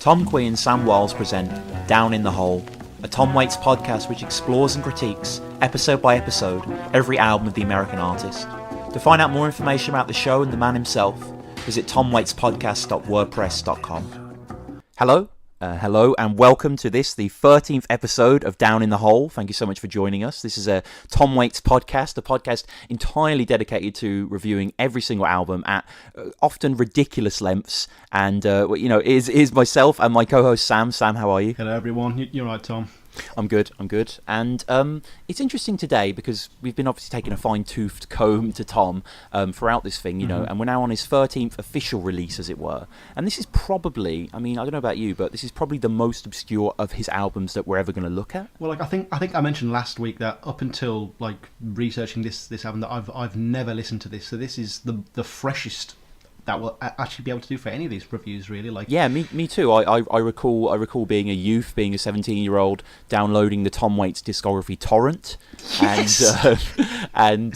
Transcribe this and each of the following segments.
Tom Quee and Sam Wiles present Down in the Hole, a Tom Waits podcast which explores and critiques, episode by episode, every album of the American artist. To find out more information about the show and the man himself, visit TomWaitsPodcast.wordpress.com. Hello and welcome to the 13th episode of Down in the Hole. Thank you so much for joining us. This is a Tom Waits podcast, a podcast entirely dedicated to reviewing every single album at often ridiculous lengths. And, is myself and my co-host Sam. Sam, how are you? Hello everyone, you're right, Tom. I'm good. And it's interesting today because we've been obviously taking a fine-toothed comb to Tom throughout this thing, and we're now on his 13th official release, as it were. And this is probably, I don't know about you, but this is probably the most obscure of his albums that we're ever going to look at. Well, I think I mentioned last week that up until researching this album that I've never listened to this, so this is the freshest that we'll actually be able to do for any of these reviews, really. Yeah, me too. I recall being a youth, being a 17-year-old, downloading the Tom Waits discography torrent, yes! and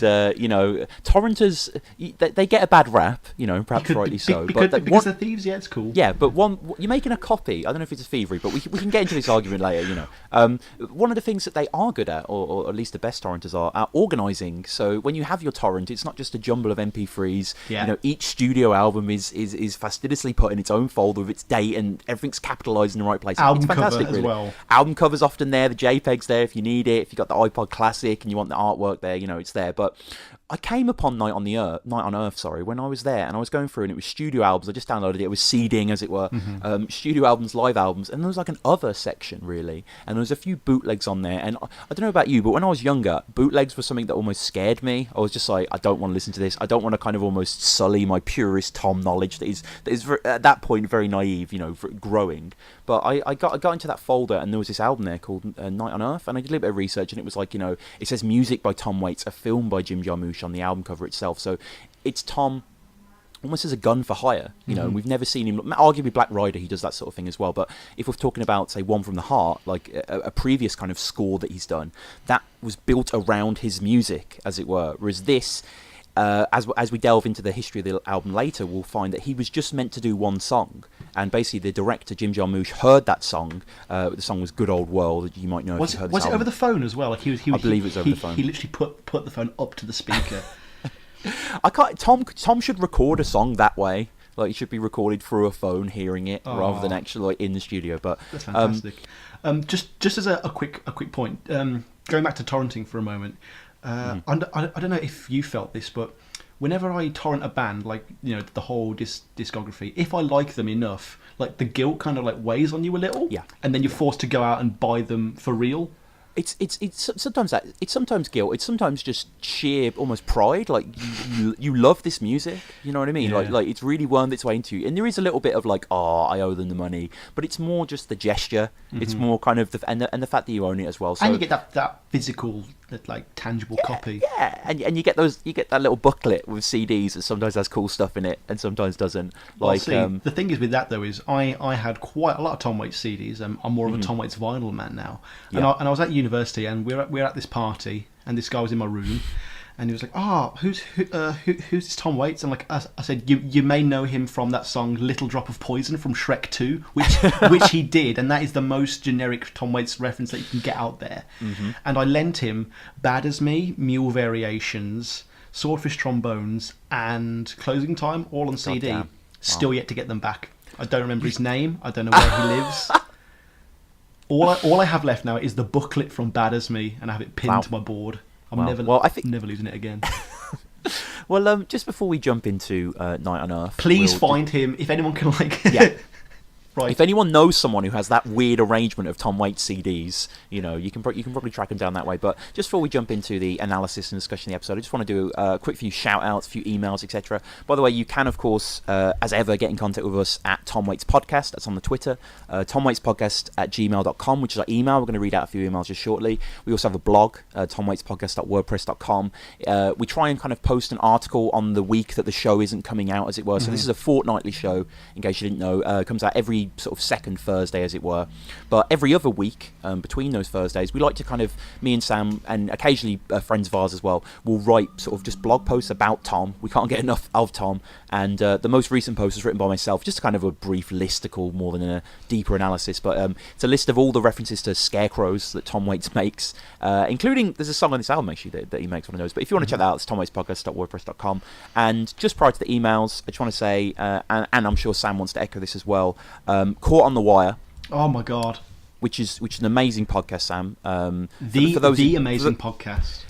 torrenters, they get a bad rap, perhaps rightly so. Because they're thieves, yeah, it's cool. Yeah, but you're making a copy. I don't know if it's a thievery, but we can get into this argument later. One of the things that they are good at, or at least the best torrenters are organising. So when you have your torrent, it's not just a jumble of MP3s. Yeah. Each studio album is fastidiously put in its own folder with its date and everything's capitalised in the right place. Album it's fantastic, cover as well. Album cover's often there, the JPEG's there if you need it. If you got the iPod Classic and you want the artwork there, it's there. But I came upon Night on Earth, when I was there, and I was going through, and it was studio albums. I just downloaded it. It was seeding, as it were, studio albums, live albums, and there was an other section, really, and there was a few bootlegs on there. And I don't know about you, but when I was younger, bootlegs were something that almost scared me. I was just like, I don't want to listen to this. I don't want to kind of almost sully my purist Tom knowledge that is at that point very naive, growing. But I got into that folder, and there was this album there called Night on Earth, and I did a little bit of research, and it was it says music by Tom Waits, a film by Jim Jarmusch on the album cover itself. So it's Tom almost as a gun for hire, and we've never seen him. Arguably Black Rider, he does that sort of thing as well. But if we're talking about, say, One from the Heart, a previous kind of score that he's done, that was built around his music, as it were. Whereas this, as we delve into the history of the album later, we'll find that he was just meant to do one song. And basically, the director, Jim Jarmusch, heard that song. The song was Good Old World. You might know if you've heard this album. Was it over the phone as well? I believe it was over the phone. He literally put the phone up to the speaker. Tom should record a song that way. It should be recorded through a phone, hearing it, rather than actually in the studio. But that's fantastic. Just as a quick point, going back to torrenting for a moment. I don't know if you felt this, but whenever I torrent a band, the whole discography, if I like them enough, the guilt kind of weighs on you a little, yeah, and then you're forced to go out and buy them for real. It's sometimes that. It's sometimes guilt. It's sometimes just sheer almost pride. You love this music. You know what I mean? Yeah. It's really wormed its way into you. And there is a little bit of I owe them the money, but it's more just the gesture. Mm-hmm. It's more kind of and the fact that you own it as well. So, and you get that physical, tangible copy. Yeah, and you get that little booklet with CDs that sometimes has cool stuff in it and sometimes doesn't. The thing is with that though is I had quite a lot of Tom Waits CDs. I'm more of a Tom Waits vinyl man now. Yeah. And I was at university and we're at this party and this guy was in my room. And he was like, who's this Tom Waits? And I said, you may know him from that song "Little Drop of Poison" from Shrek 2, which he did, and that is the most generic Tom Waits reference that you can get out there. Mm-hmm. And I lent him "Bad as Me," "Mule Variations," "Swordfish Trombones," and "Closing Time," all on CD. Damn. Wow. Still yet to get them back. I don't remember his name. I don't know where he lives. All I have left now is the booklet from "Bad as Me," and I have it pinned to my board. I'm never losing it again. Well, just before we jump into Night on Earth, please find him if anyone can Yeah. Right. If anyone knows someone who has that weird arrangement of Tom Waits CDs, you can probably track them down that way. But just before we jump into the analysis and discussion of the episode, I just want to do a quick few shout-outs, a few emails, etc. By the way, you can, of course, as ever, get in contact with us at TomWaitsPodcast. That's on the Twitter. TomWaitsPodcast@gmail.com, which is our email. We're going to read out a few emails just shortly. We also have a blog, TomWaitsPodcast.wordpress.com. We try and kind of post an article on the week that the show isn't coming out, as it were. So this is a fortnightly show, in case you didn't know. It comes out every every sort of second Thursday, as it were. But every other week, between those Thursdays, we like to kind of, me and Sam, and occasionally friends of ours as well, will write sort of just blog posts about Tom. We can't get enough of Tom. And the most recent post was written by myself, just kind of a brief listicle more than a deeper analysis. But it's a list of all the references to scarecrows that Tom Waits makes, including, there's a song on this album actually that he makes one of those. But if you want to check that out, it's TomWaitsPodcast.wordpress.com. And just prior to the emails, I just want to say, and I'm sure Sam wants to echo this as well, Caught on the Wire. Oh my God. Which is an amazing podcast, Sam. The amazing podcast.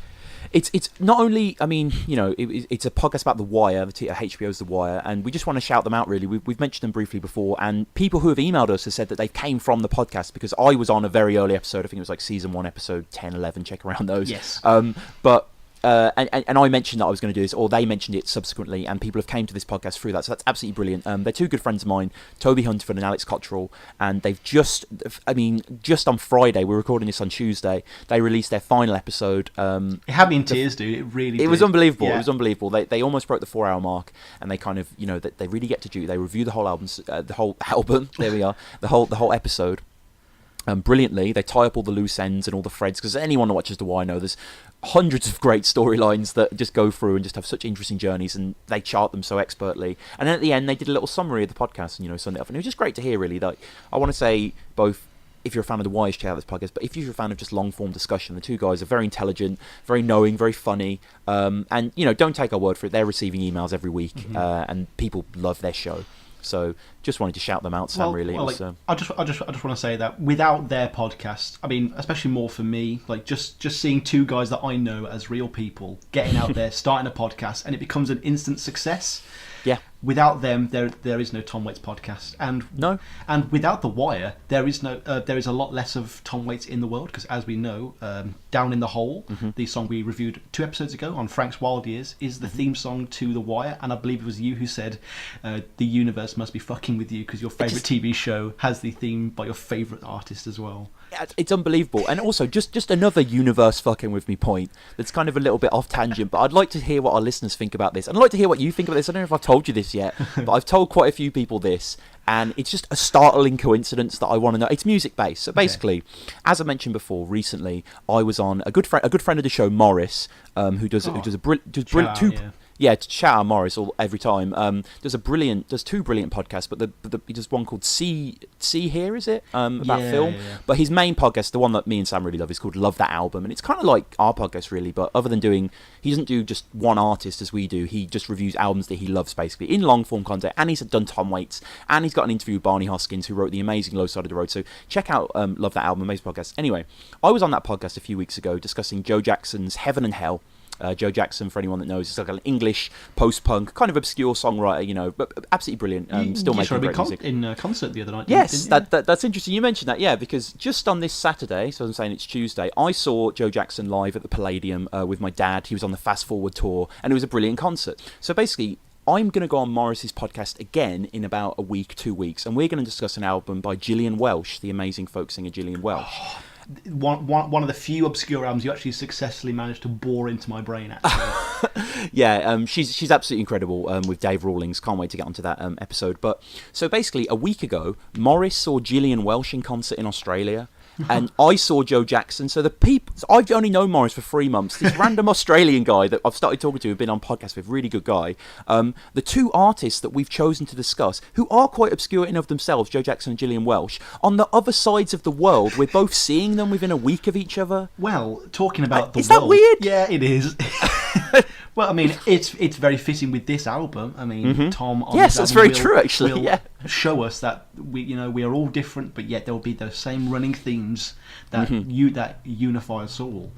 It's not only, I mean, you know, it's a podcast about The Wire, HBO's The Wire, and we just want to shout them out, really. We've mentioned them briefly before, and people who have emailed us have said that they came from the podcast, because I was on a very early episode. I think it was like season 1, episode 10, 11, check around those. Yes. But and I mentioned that I was going to do this, or they mentioned it subsequently, and people have came to this podcast through that, so that's absolutely brilliant. They're two good friends of mine, Toby Hunterford and Alex Cottrell, and they've just on Friday, we're recording this on Tuesday, they released their final episode. It had me in tears, dude. It really did. It was unbelievable. Yeah. It was unbelievable. They almost broke the 4-hour mark, and they kind of, you know, they really get to do. They review the whole album. There we are. The whole episode. Brilliantly. They tie up all the loose ends and all the threads, because anyone that watches The Wire know there's hundreds of great storylines that just go through and just have such interesting journeys, and they chart them so expertly. And then at the end, they did a little summary of the podcast and, you know, summed it up, and it was just great to hear, really. Like, I want to say, both, if you're a fan of The Wire, check out this podcast, but if you're a fan of just long-form discussion, the two guys are very intelligent, very knowing, very funny, and, you know, don't take our word for it. They're receiving emails every week, and people love their show. So just wanted to shout them out, Sam. Really, I just want to say that without their podcast, I mean, especially more for me, like just seeing two guys that I know as real people getting out there, starting a podcast, and it becomes an instant success. Yeah. Without them, there is no Tom Waits podcast, and without The Wire, there is a lot less of Tom Waits in the world, because as we know, Down in the Hole, the song we reviewed 2 episodes ago on Frank's Wild Years, is the theme song to The Wire, and I believe it was you who said the universe must be fucking with you because your favourite TV show has the theme by your favourite artist as well. It's unbelievable. And also, just another universe fucking with me point that's kind of a little bit off tangent, but I'd like to hear what our listeners think about this. And I'd like to hear what you think about this. I don't know if I've told you this yet, but I've told quite a few people this, and it's just a startling coincidence that I want to know. It's music based. So basically, as I mentioned before, recently I was on a good friend of the show, Morris, who does brilliant. Yeah, shout out Morris every time. Does two brilliant podcasts, but he does one called See Here, is it? About film. Yeah. But his main podcast, the one that me and Sam really love, is called Love That Album, and it's kind of like our podcast really, but other than he doesn't do just one artist as we do. He just reviews albums that he loves, basically, in long form content. And he's done Tom Waits, and he's got an interview with Barney Hoskins, who wrote the amazing Low Side of the Road. So check out Love That Album, amazing podcast. Anyway, I was on that podcast a few weeks ago discussing Joe Jackson's Heaven and Hell. Joe Jackson, for anyone that knows, is like an English post-punk, kind of obscure songwriter, you know, but absolutely brilliant. Still making great music. In concert the other night. Yes, that's interesting. You mentioned that, yeah, because just on this Saturday, so I'm saying it's Tuesday, I saw Joe Jackson live at the Palladium with my dad. He was on the Fast Forward tour, and it was a brilliant concert. So basically, I'm going to go on Morris's podcast again in about a week, 2 weeks, and we're going to discuss an album by Gillian Welch, the amazing folk singer Gillian Welch. One of the few obscure albums you actually successfully managed to bore into my brain, actually. Yeah, she's absolutely incredible with Dave Rawlings. Can't wait to get onto that episode. But so basically, a week ago, Morris saw Gillian Welch in concert in Australia. And I saw Joe Jackson. So I've only known Morris for 3 months. This random Australian guy that I've started talking to, who've been on podcasts with, really good guy. The two artists that we've chosen to discuss, who are quite obscure in of themselves, Joe Jackson and Gillian Welch, on the other sides of the world, we're both seeing them within a week of each other. Well, talking about the world... Is that weird? Yeah, it is. Well, I mean, it's very fitting with this album. I mean, Tom on yes, this that's album very true, actually. will yeah. show us that we are all different, but yet there will be those same running themes that unify us all.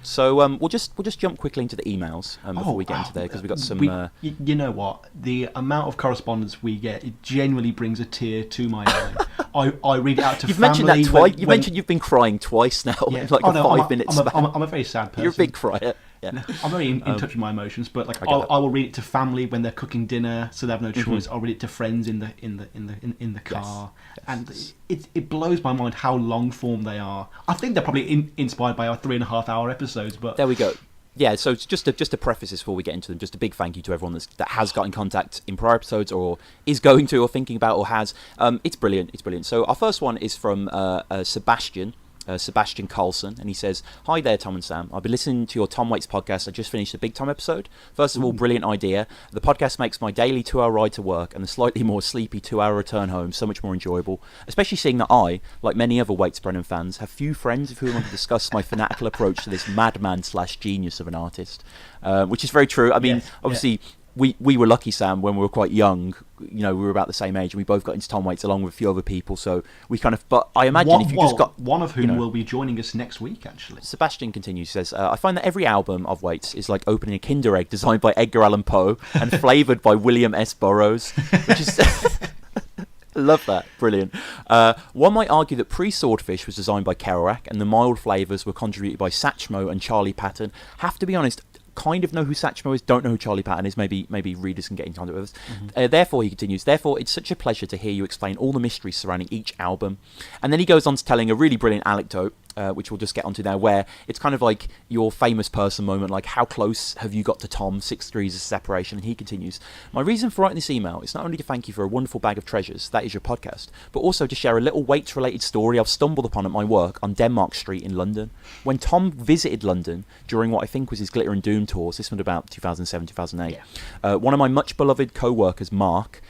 So we'll just jump quickly into the emails before we get into there, because we've got some... You know what? The amount of correspondence we get, it genuinely brings a tear to my eye. I read it out to You've family... mentioned that twice. You've mentioned you've been crying twice now, in like a 5 minutes span. I'm a very sad person. You're a big crier. Yeah. I'm very in touch with my emotions, but like I will read it to family when they're cooking dinner, so they have no choice. I'll read it to friends in the car, and it blows my mind how long form they are. I think they're probably inspired by our 3.5 hour episodes, but there we go. yeah, so it's just to preface this before we get into them, just a big thank you to everyone that has got in contact in prior episodes or is going to or thinking about or has. It's brilliant. It's brilliant. So our first one is from Sebastian Coulson, and he says, "Hi there, Tom and Sam. I've been listening to your Tom Waits podcast. I just finished the Big Tom episode. First of all, brilliant idea. The podcast makes my daily 2-hour ride to work and the slightly more sleepy 2-hour return home so much more enjoyable, especially seeing that I, like many other Waits Brennan fans, have few friends with whom I can discuss my fanatical approach to this madman/genius of an artist." Which is very true. I mean, Yes, obviously... We were lucky, Sam, when we were quite young. You know, we were about the same age, and we both got into Tom Waits along with a few other people. So we kind of. But I imagine if you just got one of whom will be joining us next week, actually. Sebastian continues, says, "I find that every album of Waits is like opening a Kinder Egg designed by Edgar Allan Poe and flavoured by William S. Burroughs," which is. Love that. Brilliant. One might argue that Pre-Swordfish was designed by Kerouac and the mild flavours were contributed by Satchmo and Charlie Patton. Have to be honest, kind of know who Satchmo is, don't know who Charlie Patton is. Maybe readers can get in contact with us. Therefore, he continues, "Therefore, it's such a pleasure to hear you explain all the mysteries surrounding each album." And then he goes on to telling a really brilliant anecdote, which we'll just get onto now, where it's kind of like your famous person moment, like how close have you got to Tom, 6 degrees of separation. And he continues, "My reason for writing this email is not only to thank you for a wonderful bag of treasures, that is your podcast, but also to share a little Waits related story I've stumbled upon at my work on Denmark Street in London. When Tom visited London during what I think was his Glitter and Doom tours, this was about 2007, 2008, one of my much beloved co-workers, Mark,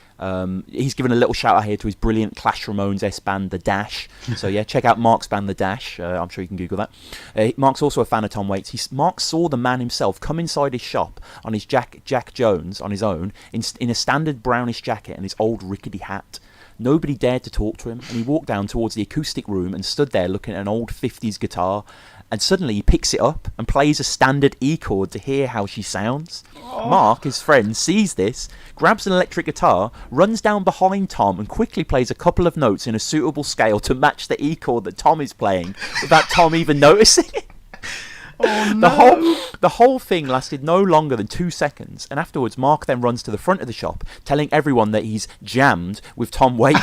he's given a little shout out here to his brilliant Clash Ramones band, The Dash. So yeah, check out Mark's band, The Dash. I'm sure you can Google that. Mark's also a fan of Tom Waits. Mark saw the man himself come inside his shop on his Jack Jones on his own in a standard brownish jacket and his old rickety hat. Nobody dared to talk to him, and he walked down towards the acoustic room and stood there looking at an old 50s guitar. And suddenly he picks it up and plays a standard E chord to hear how she sounds. Mark, his friend, sees this, grabs an electric guitar, runs down behind Tom and quickly plays a couple of notes in a suitable scale to match the E chord that Tom is playing without Tom even noticing it. Oh, no. The whole thing lasted no longer than 2 seconds, and afterwards Mark then runs to the front of the shop, telling everyone that he's jammed with Tom Waits.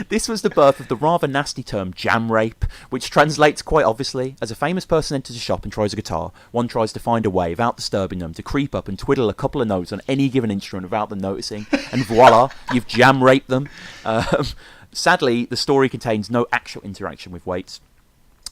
This was the birth of the rather nasty term jam rape, which translates quite obviously as a famous person enters a shop and tries a guitar. One tries to find a way, without disturbing them, to creep up and twiddle a couple of notes on any given instrument without them noticing, and voila, you've jam raped them. Sadly, the story contains no actual interaction with Waits.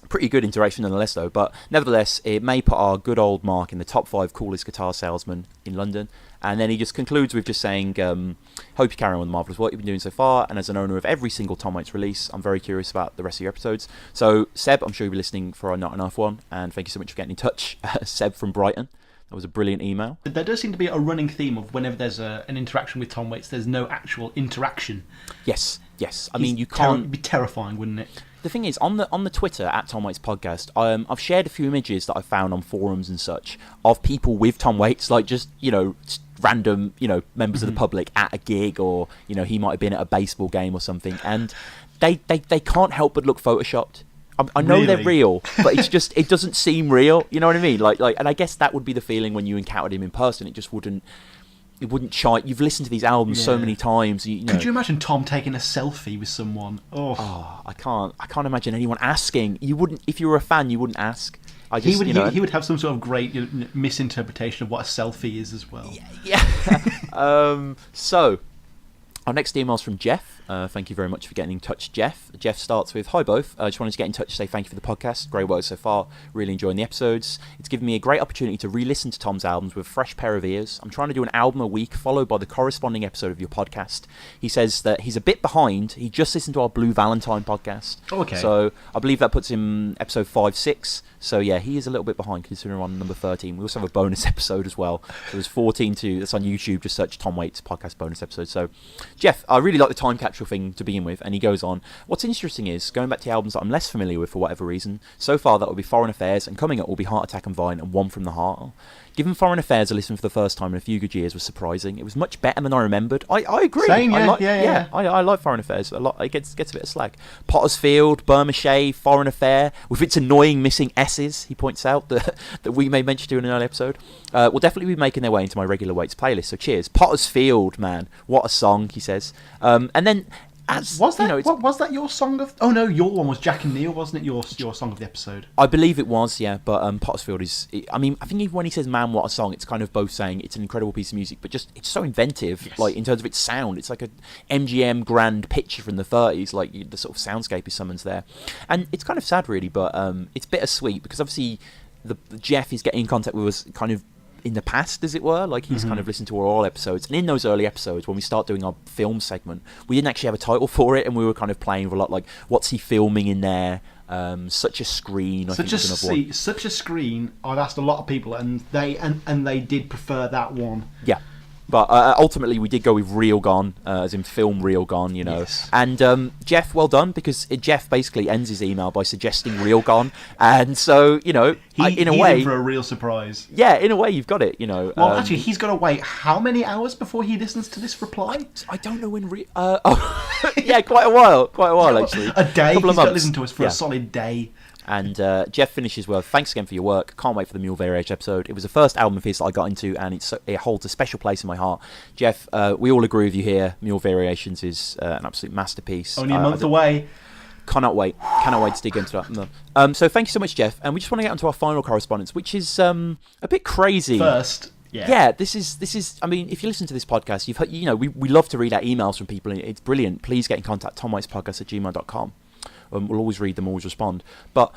Pretty good interaction nonetheless, though, but nevertheless, it may put our good old Mark in the top 5 coolest guitar salesmen in London. And then he just concludes with just saying, "Hope you carry on with the marvellous work you've been doing so far, and as an owner of every single Tom Waits release, I'm very curious about the rest of your episodes." So, Seb, I'm sure you'll be listening for our Not Enough one, and thank you so much for getting in touch. Seb from Brighton. That was a brilliant email. There does seem to be a running theme of whenever there's an interaction with Tom Waits, there's no actual interaction. Yes. I mean, you can't... It'd be terrifying, wouldn't it? The thing is, on the Twitter at TomWaitsPodcast, I've shared a few images that I found on forums and such of people with Tom Waits, like just random members of the public at a gig, or he might have been at a baseball game or something, and they can't help but look photoshopped. I know Really? they're real, but it doesn't seem real. You know what I mean? Like, and I guess that would be the feeling when you encountered him in person. It just wouldn't. It wouldn't shine. You've listened to these albums so many times. Could you imagine Tom taking a selfie with someone? Oh, I can't imagine anyone asking. You wouldn't, if you were a fan, you wouldn't ask. He would have some sort of great misinterpretation of what a selfie is as well. Yeah. So, our next email is from Jeff. Thank you very much for getting in touch, Jeff. Jeff starts with, "Hi both. I just wanted to get in touch to say thank you for the podcast. Great work so far. Really enjoying the episodes. It's given me a great opportunity to re-listen to Tom's albums with a fresh pair of ears. I'm trying to do an album a week, followed by the corresponding episode of your podcast." He says that he's a bit behind. He just listened to our Blue Valentine podcast. Okay. So I believe that puts him episode 5, 6. So yeah, he is a little bit behind considering we're on number 13. We also have a bonus episode as well. So there's 14 to, that's on YouTube. Just search Tom Waits podcast bonus episode. So Jeff, I really like the time capsule thing to begin with. And he goes on, "What's interesting is, going back to the albums that I'm less familiar with for whatever reason, so far that will be Foreign Affairs, and coming up will be Heart Attack and Vine and One from the Heart. Given Foreign Affairs a listen for the first time in a few good years was surprising. It was much better than I remembered." I agree. Same, yeah, I like Foreign Affairs a lot. It gets a bit of slack. Potter's Field, Burma Shea, Foreign Affair, with its annoying missing S's, he points out, that we may mention to in an early episode, will definitely be making their way into my regular Waits playlist. So cheers. Potter's Field, man. What a song, he says. And then as Was that you know, was that your song of? Oh no, your one was Jack and Neil, wasn't it? Your song of the episode. I believe it was, yeah. But Pottersfield is. I mean, I think even when he says "Man, what a song," it's kind of both saying it's an incredible piece of music, but just it's so inventive. Yes. Like in terms of its sound, it's like a MGM grand picture from the 30s. Like the sort of soundscape is someone's there, and it's kind of sad, really. But it's bittersweet because obviously the Jeff is getting in contact with us kind of in the past, as it were. Like he's kind of listened to all episodes, and in those early episodes when we start doing our film segment, we didn't actually have a title for it, and we were kind of playing with a lot like what's he filming in there. Such a screen. Such a screen. I've asked a lot of people, and they did prefer that one. Yeah. But ultimately, we did go with Real Gone, as in film Real Gone, you know. Yes. And Jeff, well done, because Jeff basically ends his email by suggesting Real Gone. And so, you know, in a way... in for a real surprise. Yeah, in a way, you've got it, you know. Well, actually, he's got to wait how many hours before he listens to this reply? I don't know when... yeah, quite a while, actually. A day? Couple of He's got to months. listen to us for a solid day. And Jeff finishes well. Thanks again for your work. Can't wait for the Mule Variation episode. It was the first album of his that I got into, and it holds a special place in my heart. Jeff, we all agree with you here. Mule Variations is an absolute masterpiece. Only a month away. Cannot wait to dig into that. So thank you so much, Jeff. And we just want to get onto our final correspondence, which is a bit crazy. First. Yeah, this is. I mean, if you listen to this podcast, you've heard, you know, we love to read out emails from people, and it's brilliant. Please get in contact. TomWaitsPodcast@gmail.com. We'll always read them, always respond. But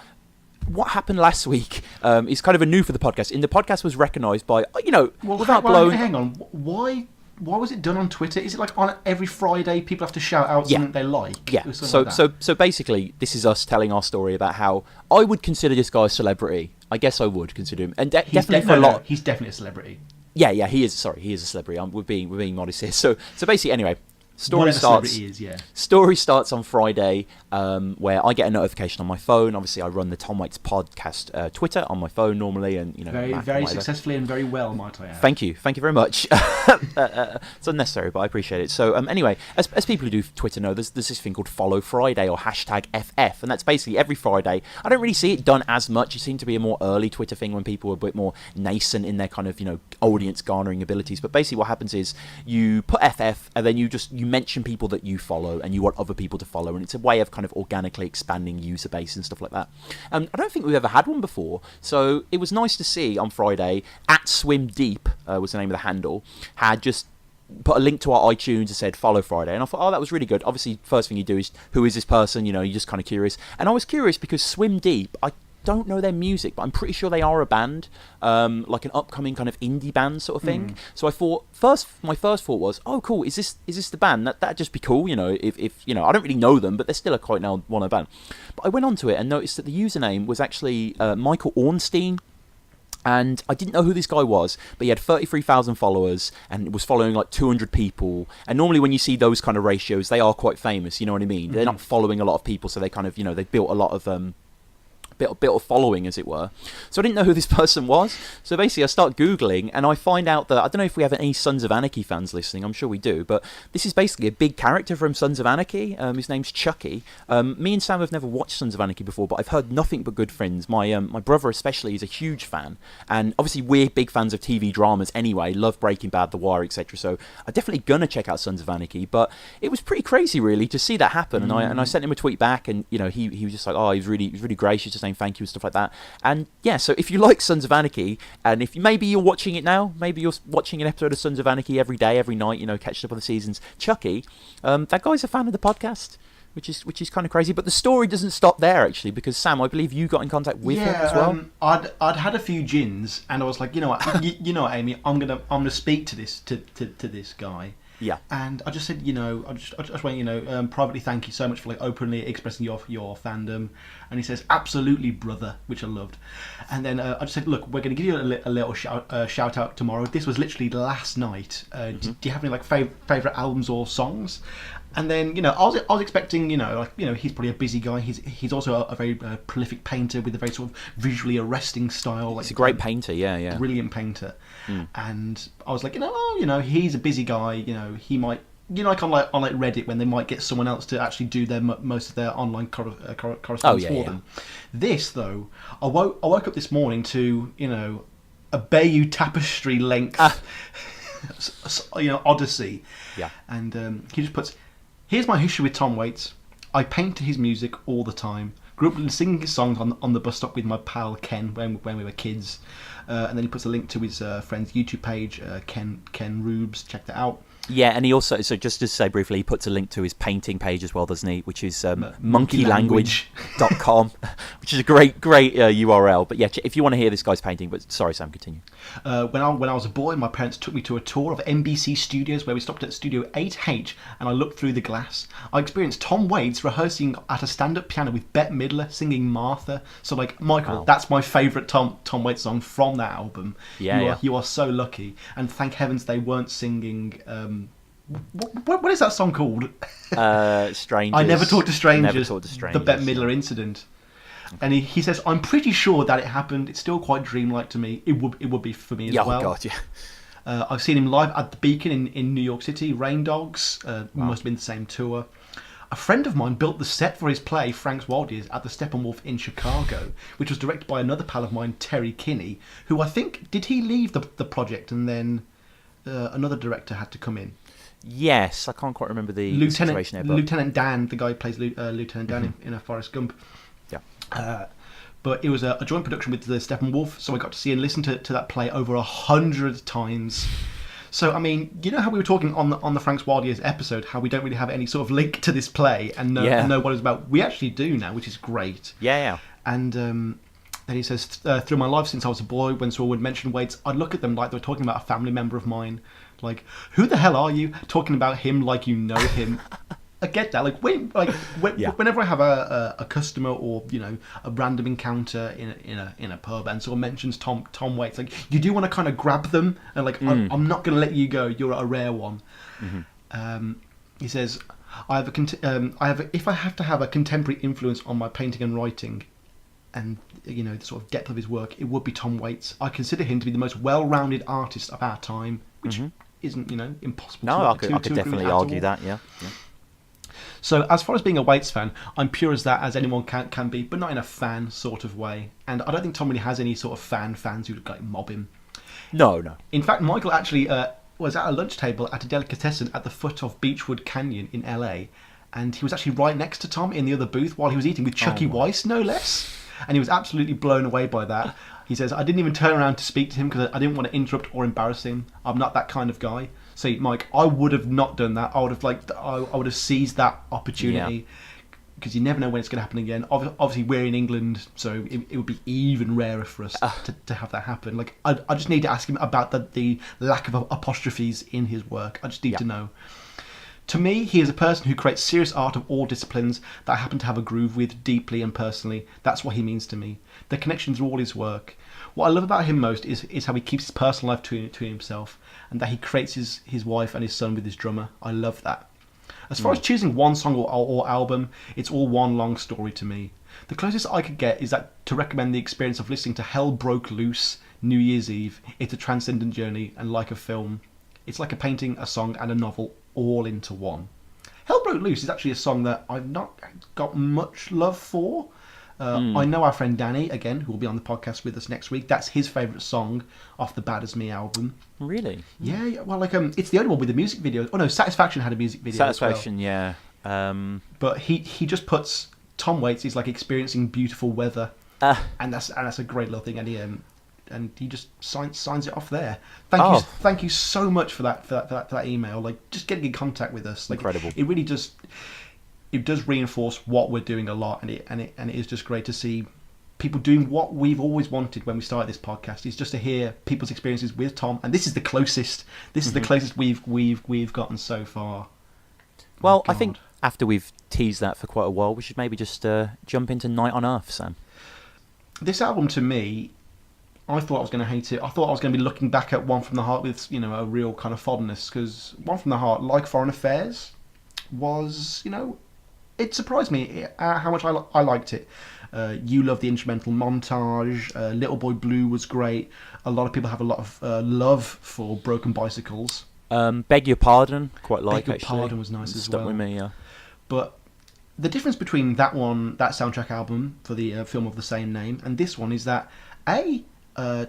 what happened last week is kind of a new for the podcast. And the podcast was recognised by, you know, without blowing... Hang on. Why was it done on Twitter? Is it like on every Friday people have to shout out something they like? Yeah. So basically, this is us telling our story about how I would consider this guy a celebrity. I guess I would consider him, and definitely for a lot. He's definitely a celebrity. Yeah, he is. Sorry, he is a celebrity. We're being modest here. So basically, anyway. Story starts on Friday, where I get a notification on my phone. Obviously, I run the Tom Waits podcast Twitter on my phone normally, and you know, very successfully and very well, might I add. Thank you very much. It's unnecessary, but I appreciate it. So anyway, as people who do Twitter know, there's this thing called Follow Friday or hashtag FF, and that's basically every Friday. I don't really see it done as much. It seemed to be a more early Twitter thing when people were a bit more nascent in their kind of, you know, audience garnering abilities. But basically, what happens is you put FF, and then you mention people that you follow and you want other people to follow, and it's a way of kind of organically expanding user base and stuff like that. I don't think we've ever had one before, so it was nice to see on Friday at Swim Deep was the name of the handle, had just put a link to our iTunes and said follow Friday, and I thought, oh, that was really good. Obviously, first thing you do is, who is this person? You know, you're just kind of curious, and I was curious because Swim Deep, I don't know their music, but I'm pretty sure they are a band, like an upcoming kind of indie band sort of thing. So I thought my first thought was, oh cool, is this the band? That'd just be cool, you know, if you know, I don't really know them, but they're still a quite now one band. But I went onto it and noticed that the username was actually Michael Ornstein. And I didn't know who this guy was, but he had 33,000 followers and was following like 200 people. And normally when you see those kind of ratios, they are quite famous, you know what I mean? They're not following a lot of people, so they kind of, you know, they built a lot of bit of following, as it were. So I didn't know who this person was. So basically I start Googling and I find out that, I don't know if we have any Sons of Anarchy fans listening, I'm sure we do, but this is basically a big character from Sons of Anarchy. His name's Chucky. Me and Sam have never watched Sons of Anarchy before, but I've heard nothing but good things. My brother especially is a huge fan, and obviously we're big fans of TV dramas anyway, love Breaking Bad, The Wire, etc. So I'm definitely gonna check out Sons of Anarchy, but it was pretty crazy really to see that happen. And I sent him a tweet back, and you know, he was just like, oh, he was really gracious, just saying thank you and stuff like that. And yeah, so if you like Sons of Anarchy, and if maybe you're watching it now, maybe you're watching an episode of Sons of Anarchy every day, every night, you know, catching up on the seasons, Chucky, that guy's a fan of the podcast, which is kind of crazy. But the story doesn't stop there actually, because Sam, I believe you got in contact with him as well. I'd had a few gins, and I was like, you know what, you know what, Amy, I'm gonna speak to this guy. Yeah. And I just said, you know, I just went, you know, privately, thank you so much for like openly expressing your fandom. And he says, absolutely, brother, which I loved. And then I just said, look, we're going to give you a little shout out tomorrow. This was literally last night. Do you have any like favorite albums or songs? And then, you know, I was expecting, you know, like, you know, he's probably a busy guy. He's also a very prolific painter with a very sort of visually arresting style. Like, he's a great painter, yeah. Brilliant painter. And I was like, you know, oh, you know, he's a busy guy. You know, he might, you know, like on Reddit when they might get someone else to actually do their most of their online correspondence for them. This though, I woke up this morning to, you know, a Bayeux Tapestry length, you know, Odyssey. Yeah. And he just puts, Here's my history with Tom Waits. I paint to his music all the time. Grew up singing his songs on the bus stop with my pal Ken when we were kids. And then he puts a link to his friend's YouTube page, Ken Rubes. Check that out. Yeah, and he also, so just to say briefly, he puts a link to his painting page as well, doesn't he? Which is monkeylanguage.com, which is a great URL. But yeah, if you want to hear this guy's painting, but sorry, Sam, continue. When I was a boy, my parents took me to a tour of NBC Studios where we stopped at Studio 8H and I looked through the glass. I experienced Tom Waits rehearsing at a stand-up piano with Bette Midler singing Martha. So, like, Michael, That's my favourite Tom Waits song from that album. You are so lucky. And thank heavens they weren't singing... What is that song called? Strangers. I Never Talk to Strangers. Never Talk to Strangers. The Bette Midler incident. And he says, I'm pretty sure that it happened. It's still quite dreamlike to me. It would be for me as well. Oh, God, yeah. I've seen him live at the Beacon in New York City, Rain Dogs. Must have been the same tour. A friend of mine built the set for his play, Frank's Wild Years, at the Steppenwolf in Chicago, which was directed by another pal of mine, Terry Kinney, who I think, did he leave the project and then another director had to come in? Yes, I can't quite remember the situation there. But... Lieutenant Dan, the guy who plays Lieutenant Dan in a Forrest Gump. Yeah. But it was a joint production with the Steppenwolf, so I got to see and listen to that play over 100 times. So, I mean, you know how we were talking on the Frank's Wild Years episode, how we don't really have any sort of link to this play and know what it's about? We actually do now, which is great. Yeah. And then he says, through my life since I was a boy, when someone would mention Waits, I'd look at them like they were talking about a family member of mine. Like, who the hell are you? Talking about him like you know him. I get that. Whenever I have a customer or a random encounter in a pub and someone mentions Tom Waits, like you do want to kind of grab them and like I'm not going to let you go. You're a rare one. Mm-hmm. He says, if I have to have a contemporary influence on my painting and writing, and the sort of depth of his work, it would be Tom Waits. I consider him to be the most well-rounded artist of our time, which isn't impossible. No, I could definitely argue that. Yeah. So as far as being a Waits fan, I'm pure as anyone can be, but not in a fan sort of way. And I don't think Tom really has any sort of fans who like mob him. No. In fact, Michael actually was at a lunch table at a delicatessen at the foot of Beechwood Canyon in LA, and he was actually right next to Tom in the other booth while he was eating with Chucky Weiss, no less. And he was absolutely blown away by that. He says, I didn't even turn around to speak to him because I didn't want to interrupt or embarrass him. I'm not that kind of guy. See, Mike, I would have not done that. I would have seized that opportunity because you never know when it's going to happen again. Obviously, we're in England, so it would be even rarer for us to have that happen. Like, I just need to ask him about the lack of apostrophes in his work. I just need to know. To me, he is a person who creates serious art of all disciplines that I happen to have a groove with deeply and personally. That's what he means to me. The connection through all his work. What I love about him most is how he keeps his personal life to himself, and that he creates his wife and his son with his drummer. I love that. As far as choosing one song or album, it's all one long story to me. The closest I could get is that to recommend the experience of listening to Hell Broke Loose, New Year's Eve. It's a transcendent journey and like a film. It's like a painting, a song and a novel all into one. Hell Broke Loose is actually a song that I've not got much love for. I know our friend Danny, again, who will be on the podcast with us next week, that's his favourite song off the Bad As Me album. Really? Yeah, well, it's the only one with a music video. Oh no, Satisfaction had a music video Satisfaction, as well. But he just puts Tom Waits is like experiencing beautiful weather, and that's a great little thing, and he just signs it off there. Thank you so much for that email. Like, just getting in contact with us, like, incredible. It really does. It does reinforce what we're doing a lot, and it is just great to see people doing what we've always wanted when we started this podcast. Is just to hear people's experiences with Tom, and this is the closest. This is the closest we've gotten so far. Well, I think after we've teased that for quite a while, we should maybe just jump into Night on Earth, Sam. This album, to me, I thought I was going to hate it. I thought I was going to be looking back at One From The Heart with a real kind of fondness, because One From The Heart, like Foreign Affairs, was it surprised me how much I liked it. You love the instrumental montage. Little Boy Blue was great. A lot of people have a lot of love for Broken Bicycles. Beg Your Pardon, quite like. Beg Your Pardon was nice as well. Stuck with me, yeah. But the difference between that soundtrack album for the film of the same name, and this one is that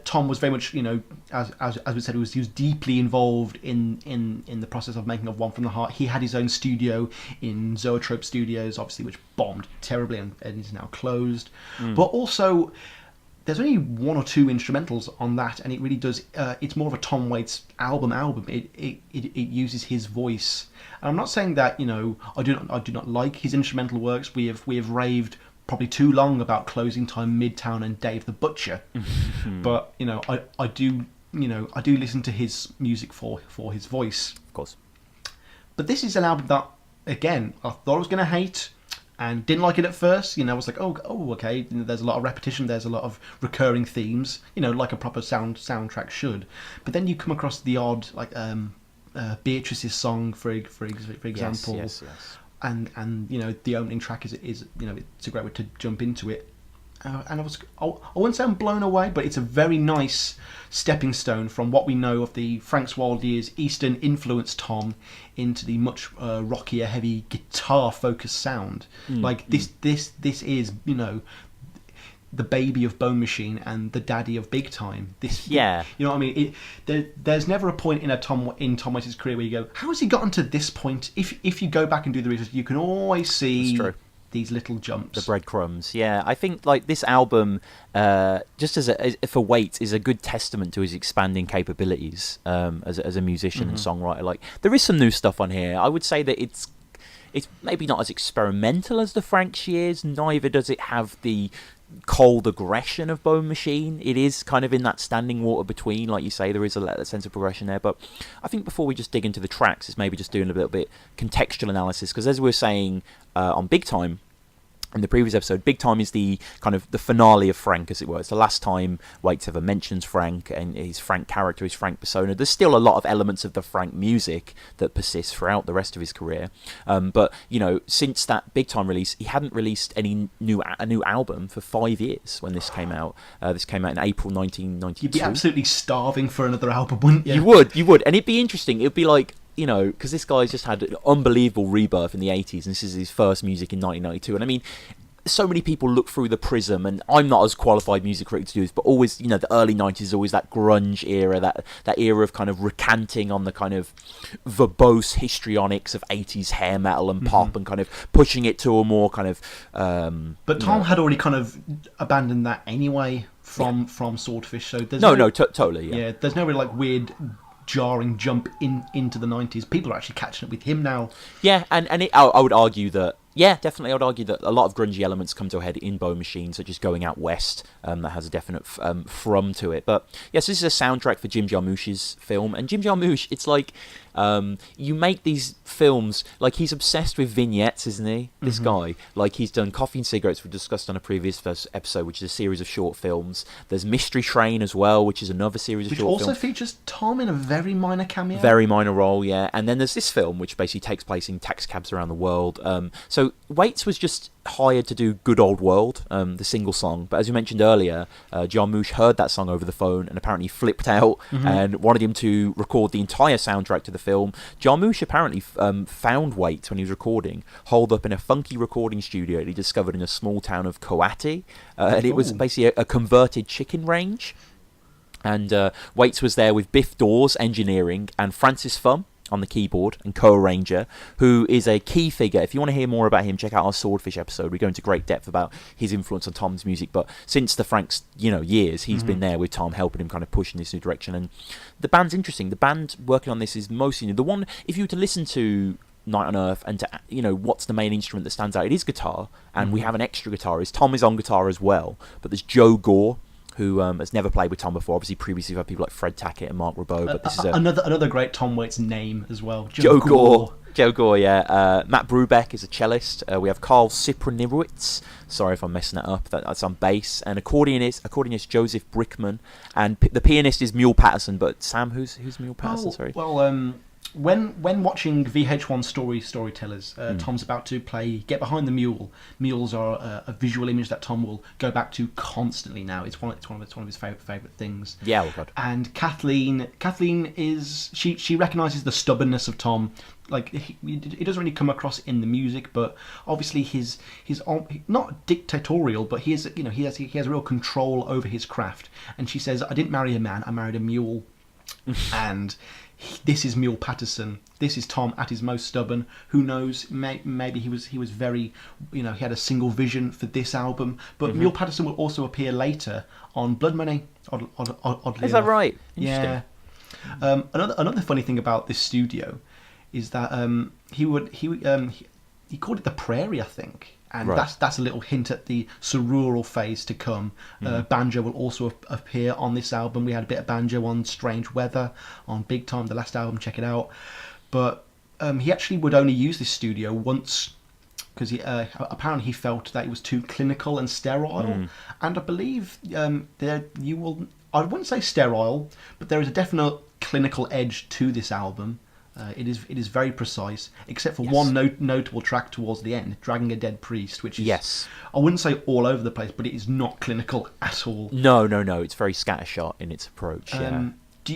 Tom was very much, as we said, he was deeply involved in the process of making of One from the Heart. He had his own studio in Zoetrope Studios, obviously, which bombed terribly and is now closed. But also, there's only one or two instrumentals on that, and it really does. It's more of a Tom Waits album. It uses his voice. And I'm not saying that I do not like his instrumental works. We have raved probably too long about Closing Time, Midtown, and Dave the Butcher. But I do listen to his music for his voice, Of course. But this is an album that, again, I thought I was going to hate and didn't like it at first. I was like, oh, okay. There's a lot of repetition. There's a lot of recurring themes. Like a proper soundtrack should. But then you come across the odd, like Beatrice's song, for example. Yes. And the opening track is it's a great way to jump into it. And I wouldn't say I'm blown away, but it's a very nice stepping stone from what we know of the Frank Swaldier's Eastern influence Tom into the much rockier, heavy guitar focused sound. This is the baby of Bone Machine and the daddy of Big Time. You know what I mean? There's never a point in Tom Waits' career where you go, how has he gotten to this point? If you go back and do the research, you can always see these little jumps, the breadcrumbs. I think this album, just for Waits, is a good testament to his expanding capabilities as a musician and songwriter. There is some new stuff on here. I would say that it's maybe not as experimental as the Frank years. Neither does it have the cold aggression of Bone Machine. It is kind of in that standing water between, like you say. There is a sense of progression there. But I think before we just dig into the tracks, it's maybe just doing a little bit contextual analysis, because as we were saying on Big Time in the previous episode, Big Time is the kind of the finale of Frank, as it were. It's the last time Waits ever mentions Frank and his Frank character, his Frank persona. There's still a lot of elements of the Frank music that persists throughout the rest of his career. But since that Big Time release, he hadn't released a new album for 5 years when this came out. This came out in April 1992. You'd be absolutely starving for another album, wouldn't you? You would, and it'd be interesting. It'd be like, because this guy's just had an unbelievable rebirth in the 80s, and this is his first music in 1992. And I mean, so many people look through the prism, and I'm not as qualified music critic to do this, but always, the early 90s is always that grunge era, that era of kind of recanting on the kind of verbose histrionics of 80s hair metal and pop, and kind of pushing it to a more kind of... but Tom had already kind of abandoned that anyway from Swordfish, so there's totally. Yeah, there's no really weird jarring jump into the 90s. People are actually catching up with him now. Yeah, and I would argue that, definitely, I would argue that a lot of grungy elements come to a head in Bone Machine, such as Going Out West, that has a definite from to it. But yes, this is a soundtrack for Jim Jarmusch's film, and Jim Jarmusch, it's like, you make these films, he's obsessed with vignettes, isn't he? This guy, he's done Coffee and Cigarettes, we discussed on a previous episode, which is a series of short films. There's Mystery Train as well, which is another series of short films. Which also features Tom in a very minor cameo. Very minor role, yeah. And then there's this film, which basically takes place in taxicabs around the world. So Waits was just hired to do Good Old World, the single song. But as you mentioned earlier, Jarmusch heard that song over the phone and apparently flipped out and wanted him to record the entire soundtrack to the film. Jarmusch apparently found Waits when he was recording, holed up in a funky recording studio that he discovered in a small town of Coati. And it was basically a converted chicken range. And Waits was there with Biff Dawes engineering and Francis Fum on the keyboard and co-arranger, who is a key figure. If you want to hear more about him, check out our Swordfish episode. We go into great depth about his influence on Tom's music. But since the Frank's years, he's been there with Tom, helping him kind of push in this new direction. And the band's interesting. The band working on this is mostly the one. If you were to listen to Night on Earth and to what's the main instrument that stands out, it is guitar, and we have an extra guitarist. Tom is on guitar as well, but there's Joe Gore, who has never played with Tom before. Obviously, previously we've had people like Fred Tackett and Mark Ribot, but this is another great Tom Waits name as well. Joe Gore. Joe Gore, yeah. Matt Brubeck is a cellist. We have Carl Cipronirowitz. Sorry if I'm messing that up. That's on bass. And accordionist Joseph Brickman. And the pianist is Mule Patterson. But Sam, who's Mule Patterson? Sorry. Well, when watching VH1 storytellers, Tom's about to play Get Behind the Mule. Mules are a visual image that Tom will go back to constantly now. It's one of his favorite things. Yeah, oh God. And Kathleen is she recognizes the stubbornness of Tom. Like he doesn't really come across in the music, but obviously he's not dictatorial, but he has real control over his craft. And she says, "I didn't marry a man, I married a mule," and this is Mule Patterson. This is Tom at his most stubborn. Who knows? Maybe he was very, he had a single vision for this album. But Mule Patterson will also appear later on Blood Money. Oddly Is that enough. right? Yeah. Another funny thing about this studio is that he called it the Prairie, I think. And right. that's a little hint at the rural phase to come. Banjo will also appear on this album. We had a bit of banjo on Strange Weather, on Big Time, the last album. Check it out. But he actually would only use this studio once because apparently he felt that it was too clinical and sterile. And I believe I wouldn't say sterile, but there is a definite clinical edge to this album. It is very precise, except for one notable track towards the end, Dragging a Dead Priest, which is, I wouldn't say all over the place, but it is not clinical at all. No. It's very scattershot in its approach, yeah.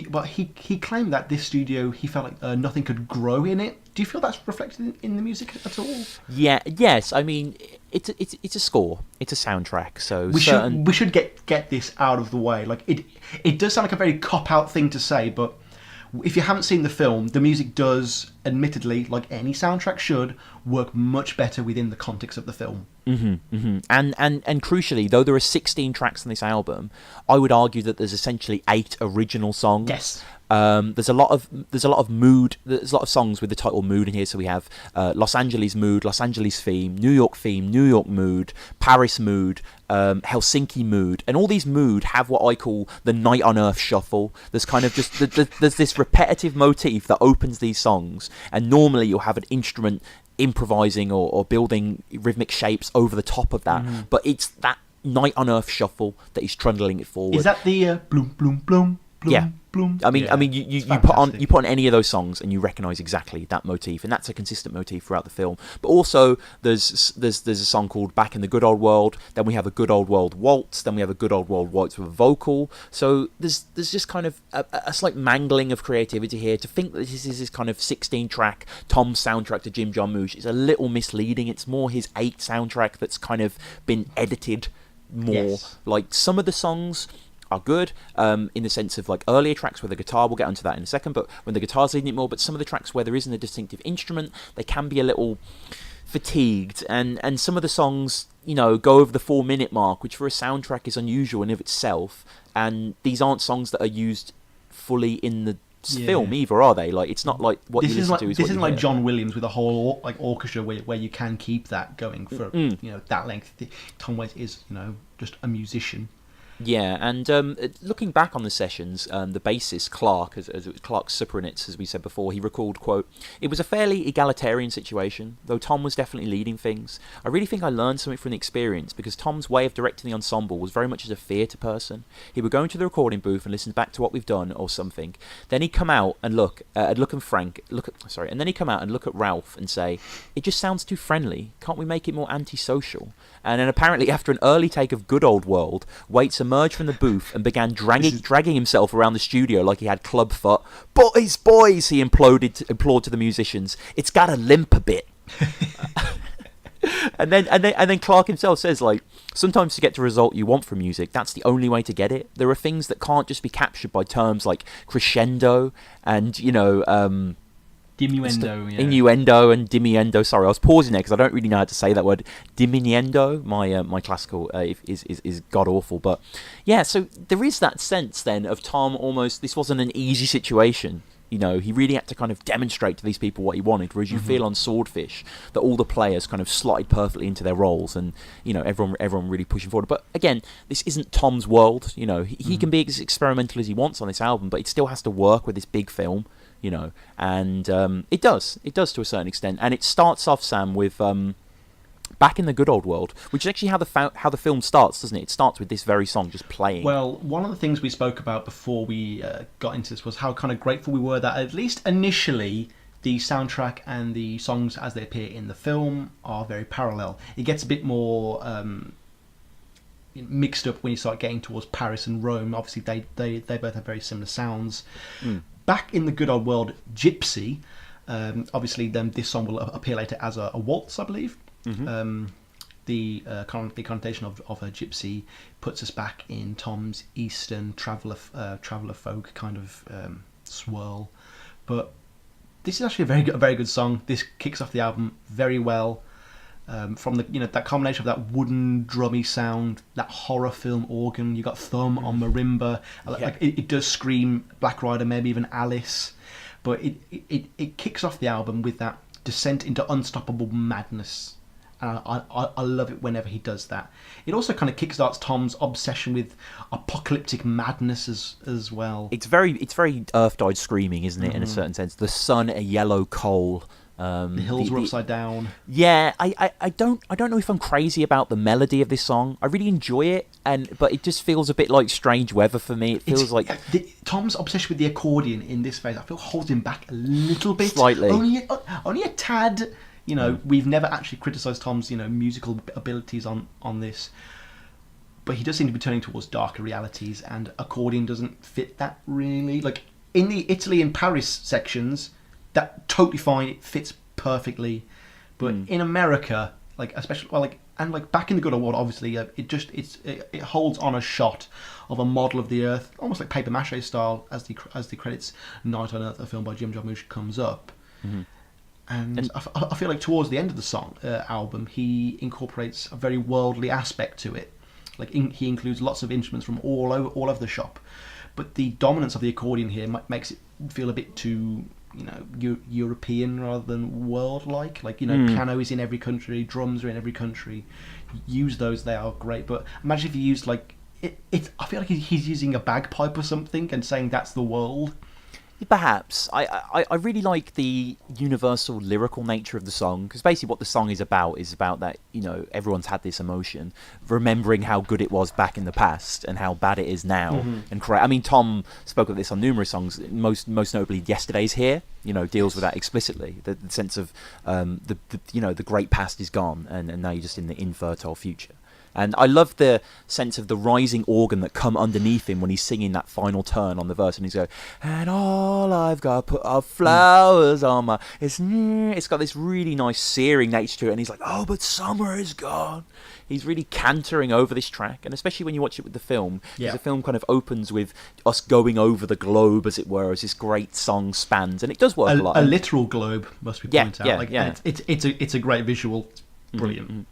But he claimed that this studio, he felt like nothing could grow in it. Do you feel that's reflected in the music at all? Yeah, yes. I mean, it's a score. It's a soundtrack. So we should get this out of the way. Like it does sound like a very cop-out thing to say, but if you haven't seen the film, the music does, admittedly, like any soundtrack should, work much better within the context of the film. And crucially, though there are 16 tracks on this album, I would argue that there's essentially 8 original songs. Yes. There's a lot of mood. There's a lot of songs with the title Mood in here. So we have Los Angeles Mood, Los Angeles Theme, New York Mood, Paris Mood, Helsinki Mood, and all these mood have what I call the Night on Earth shuffle. There's kind of just there's this repetitive motif that opens these songs, and normally you'll have an instrument improvising or building rhythmic shapes over the top of that, but it's that Night on Earth shuffle that is trundling it forward. Is that the bloom bloom bloom? Yeah. Bloom. I mean, you put on any of those songs and you recognise exactly that motif, and that's a consistent motif throughout the film. But also, there's a song called "Back in the Good Old World." Then we have a Good Old World waltz. Then we have a Good Old World waltz with a vocal. So there's just kind of a slight mangling of creativity here. To think that this is this kind of 16-track Tom soundtrack to Jim Jarmusch is a little misleading. It's more his 8 soundtrack that's kind of been edited more. Yes. Like some of the songs are good in the sense of like earlier tracks where the guitar, we'll get onto that in a second, but when the guitar's leading it more, but some of the tracks where there isn't a distinctive instrument, they can be a little fatigued, and some of the songs, go over the 4-minute mark, which for a soundtrack is unusual in of itself, and these aren't songs that are used fully in the film either, are they? Like, it's not like what this you listen to is this what isn't you like hear. John Williams with a whole orchestra where you can keep that going for that length. Tom Waits is just a musician. Yeah, and looking back on the sessions, the bassist, Clark, as it was Clark Supranitz, as we said before, he recalled, quote, "It was a fairly egalitarian situation, though Tom was definitely leading things. I really think I learned something from the experience, because Tom's way of directing the ensemble was very much as a theatre person. He would go into the recording booth and listen back to what we've done, or something. Then he'd come out and look at Ralph and say, 'It just sounds too friendly. Can't we make it more antisocial?' And then apparently after an early take of Good Old World, Waits emerged from the booth and began dragging himself around the studio like he had club foot. 'Boys, he implored to the musicians. It's got to limp a bit.' and then Clark himself says, like, sometimes to get the result you want from music, that's the only way to get it. There are things that can't just be captured by terms like crescendo and, Diminuendo, innuendo and diminuendo. Sorry, I was pausing there because I don't really know how to say that word. Diminuendo. My classical is god awful, but yeah. So there is that sense then of Tom almost. This wasn't an easy situation. He really had to kind of demonstrate to these people what he wanted. Whereas you feel on Swordfish that all the players kind of slotted perfectly into their roles, and everyone really pushing forward. But again, this isn't Tom's world. He can be as experimental as he wants on this album, but it still has to work with this big film. And it does to a certain extent. And it starts off, Sam, with Back in the Good Old World, which is actually how the film starts, doesn't it? It starts with this very song just playing. Well, one of the things we spoke about before we got into this was how kind of grateful we were that at least initially the soundtrack and the songs as they appear in the film are very parallel. It gets a bit more mixed up when you start getting towards Paris and Rome. Obviously, they both have very similar sounds. Back in the Good Old World, Gypsy, obviously then this song will appear later as a waltz, I believe. The connotation of a gypsy puts us back in Tom's Eastern traveller folk kind of swirl. But this is actually a very good song. This kicks off the album very well. From the that combination of that wooden drummy sound, that horror film organ. You got Thumb on marimba. Like it does scream Black Rider, maybe even Alice. But it kicks off the album with that descent into unstoppable madness. And I love it whenever he does that. It also kind of kickstarts Tom's obsession with apocalyptic madness as well. It's very Earth-Died Screaming, isn't it? In a certain sense, the sun a yellow coal. The hills were upside down. Yeah, I don't know if I'm crazy about the melody of this song. I really enjoy it, but it just feels a bit like Strange Weather for me. It feels like Tom's obsession with the accordion in this phase, I feel, holds him back a little bit, slightly, only a tad. We've never actually criticised Tom's musical abilities on this, but he does seem to be turning towards darker realities, and accordion doesn't fit that really. Like in the Italy and Paris sections, that totally fine, it fits perfectly, but in America, especially back in the Good Old World, obviously it holds on a shot of a model of the Earth, almost like paper mache style, as the credits Night on Earth, a film by Jim Jarmusch, comes up. And I feel like towards the end of the song album, he incorporates a very worldly aspect to it. Like he includes lots of instruments from all over the shop, but the dominance of the accordion here makes it feel a bit too European rather than world-like. Piano is in every country, drums are in every country. Use those; they are great. But imagine if you used I feel like he's using a bagpipe or something and saying that's the world. Perhaps. I really like the universal lyrical nature of the song, because basically what the song is about that everyone's had this emotion, remembering how good it was back in the past and how bad it is now. And I mean, Tom spoke of this on numerous songs, most notably Yesterday's Here, deals with that explicitly, the sense of the great past is gone and now you're just in the infertile future. And I love the sense of the rising organ that come underneath him when he's singing that final turn on the verse, and he's going, and all I've got put are flowers on my... It's got this really nice searing nature to it, and he's like, oh, but summer is gone. He's really cantering over this track, and especially when you watch it with the film, because the film kind of opens with us going over the globe, as it were, as this great song spans, and it does work a lot. A literal globe, must be pointed out. It's a great visual. It's brilliant.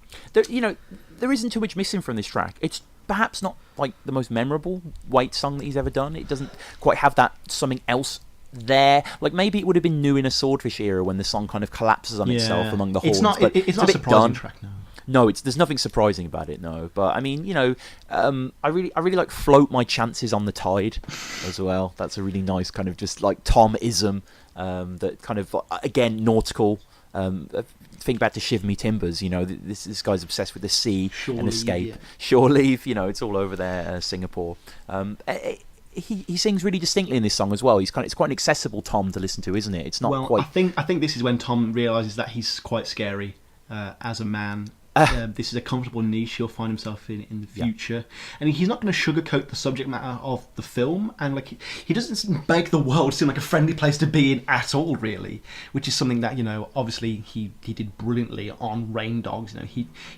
There isn't too much missing from this track. It's perhaps not like the most memorable Waits song that he's ever done. It doesn't quite have that something else there. Like maybe it would have been new in a Swordfish era when the song kind of collapses on itself among the horns. It's not a surprising track, no. No, there's nothing surprising about it, no. But I mean, I really like Float My Chances on the Tide as well. That's a really nice kind of just like Tom-ism that kind of, again, nautical. Think back to Shiv Me Timbers, this guy's obsessed with the sea and escape. Yeah. Shore Leave, it's all over there, Singapore. He sings really distinctly in this song as well. It's quite an accessible Tom to listen to, isn't it? It's not quite. I think this is when Tom realises that he's quite scary as a man. This is a comfortable niche he'll find himself in the future, and he's not going to sugarcoat the subject matter of the film, and he doesn't make the world seem like a friendly place to be in at all, really, which is something that obviously he did brilliantly on Rain Dogs.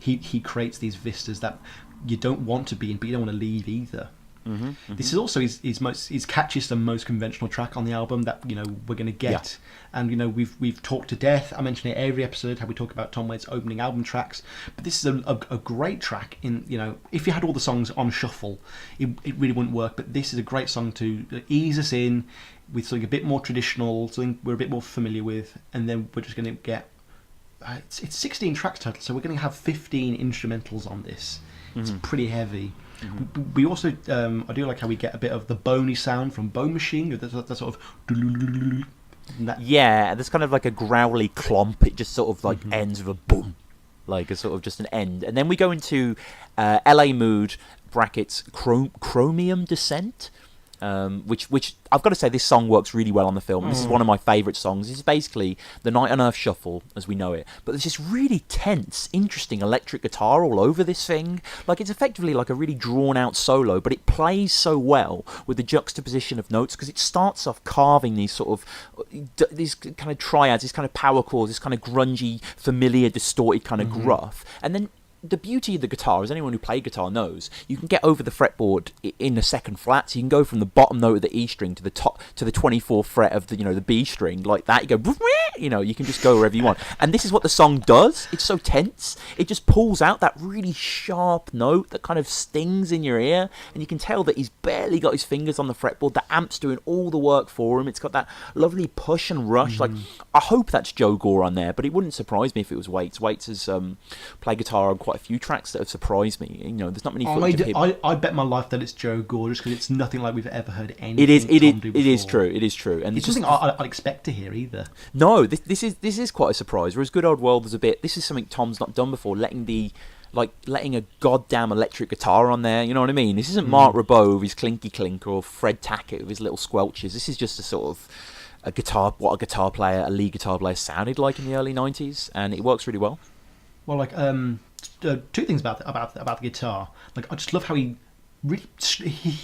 He creates these vistas that you don't want to be in, but you don't want to leave either. This is also his catchiest and most conventional track on the album that we're going to get, and we've talked to death. I mention it every episode how we talk about Tom Waits' opening album tracks, but this is a great track. If you had all the songs on shuffle, it really wouldn't work. But this is a great song to ease us in with something a bit more traditional, something we're a bit more familiar with, and then we're just going to get. It's 16 tracks total, so we're going to have 15 instrumentals on this. It's pretty heavy. We also, I do like how we get a bit of the bony sound from Bone Machine, that sort of... Yeah, there's kind of like a growly clomp. It just sort of ends with a boom, like a sort of just an end. And then we go into LA Mood brackets Chromium Descent. Which I've got to say, this song works really well on the film. This is one of my favourite songs. This is basically the Night on Earth shuffle as we know it, but there's this really tense, interesting electric guitar all over this thing. Like, it's effectively like a really drawn out solo, but it plays so well with the juxtaposition of notes, because it starts off carving these sort of these kind of triads, these kind of power chords, this kind of grungy, familiar, distorted kind of gruff, and then the beauty of the guitar, as anyone who played guitar knows, you can get over the fretboard in the second flat, so you can go from the bottom note of the E string to the top, to the 24th fret of the, the B string, like that. You go, you can just go wherever you want. And this is what the song does. It's so tense. It just pulls out that really sharp note that kind of stings in your ear, and you can tell that he's barely got his fingers on the fretboard. The amp's doing all the work for him. It's got that lovely push and rush. Like, I hope that's Joe Gore on there, but it wouldn't surprise me if it was Waits. Waits has played guitar on quite a few tracks that have surprised me. There's not many. I bet my life that it's Joe Gore, just because it's nothing like we've ever heard anything. It is true, and it's something I'd expect to hear either. No, this is quite a surprise. Whereas Good Old World was a bit. This is something Tom's not done before. Letting a goddamn electric guitar on there. You know what I mean? This isn't Mark Ribot with his clinky clink or Fred Tackett with his little squelches. This is just a sort of a lead guitar player sounded like in the early 90s, and it works really well. Well, two things about the guitar. Like, I just love how he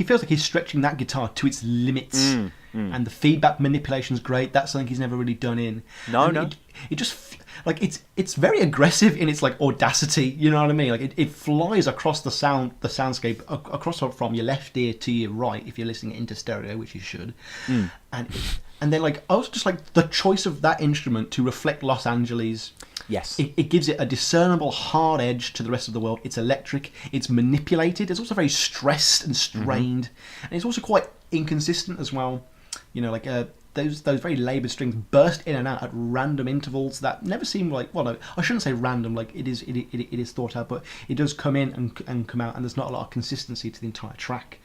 feels like he's stretching that guitar to its limits, and the feedback manipulation is great. That's something he's never really done in. It just it's very aggressive in its audacity. You know what I mean? Like, it flies across the soundscape, across from your left ear to your right if you're listening into stereo, which you should. And then I also just like the choice of that instrument to reflect Los Angeles. Yes. It gives it a discernible hard edge to the rest of the world. It's electric. It's manipulated. It's also very stressed and strained. And it's also quite inconsistent as well. Those very laboured strings burst in and out at random intervals that never seem like... Well, no, I shouldn't say random. Like, it is thought out, but it does come in and come out, and there's not a lot of consistency to the entire track.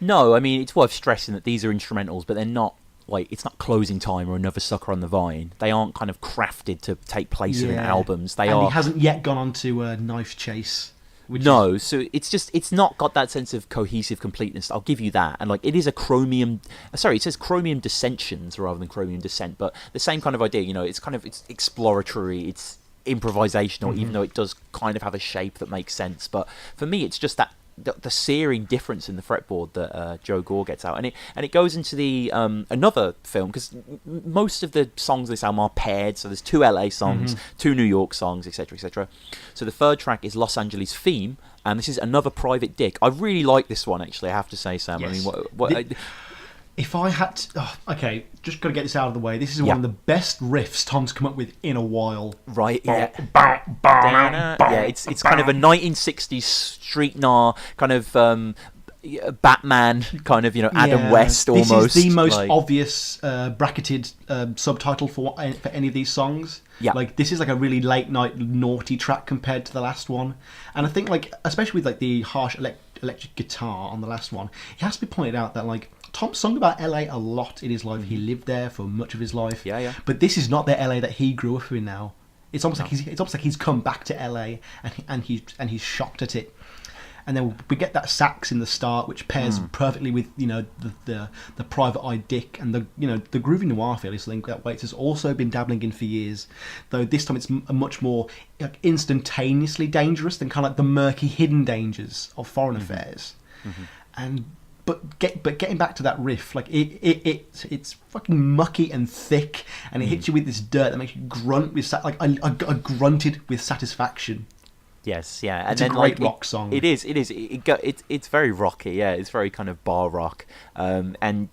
No, I mean, it's worth stressing that these are instrumentals, but they're not... it's not Closing Time or Another Sucker on the Vine. They aren't kind of crafted to take place in albums. He hasn't yet gone on to Knife Chase. So it's not got that sense of cohesive completeness. I'll give you that. And it is a Chromium... Sorry, it says Chromium Dissensions rather than Chromium Descent, but the same kind of idea. It's exploratory, it's improvisational, even though it does kind of have a shape that makes sense. But for me, it's just that the searing difference in the fretboard that Joe Gore gets out, and it goes into the another film, because most of the songs of this album are paired. So there's 2 LA songs, 2 New York songs, etc., etc. So the third track is Los Angeles Theme, and this is Another Private Dick. I really like this one, actually. I have to say, Sam. Yes. I mean, if I had to... just got to get this out of the way. This is one of the best riffs Tom's come up with in a while. Right, yeah. Yeah, it's kind of a 1960s street noir kind of Batman kind of, Adam West almost. This is the most obvious bracketed subtitle for any of these songs. Yeah. This is a really late night naughty track compared to the last one. And I think especially with the harsh electric guitar on the last one, it has to be pointed out that Tom sung about LA a lot in his life. He lived there for much of his life. Yeah. But this is not the LA that he grew up in now. It's almost like he's come back to LA and he's shocked at it. And then we get that sax in the start, which pairs perfectly with the Private Eye Dick and the groovy noir feel. Is something that Waits has also been dabbling in for years, though this time it's a much more instantaneously dangerous than kind of the murky hidden dangers of Foreign Affairs. But getting back to that riff, it's fucking mucky and thick, and it hits you with this dirt that makes you grunt with I grunted with satisfaction. Yes, yeah, and it's then a great rock song. It is. It's very rocky. Yeah, it's very kind of bar rock. And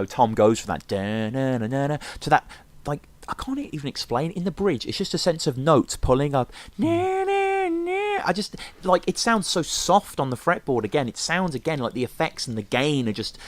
Tom goes from that da-na-na-na-na to that I can't even explain. In the bridge, it's just a sense of notes pulling up. I just it sounds so soft on the fretboard. Again, it sounds like the effects and the gain are just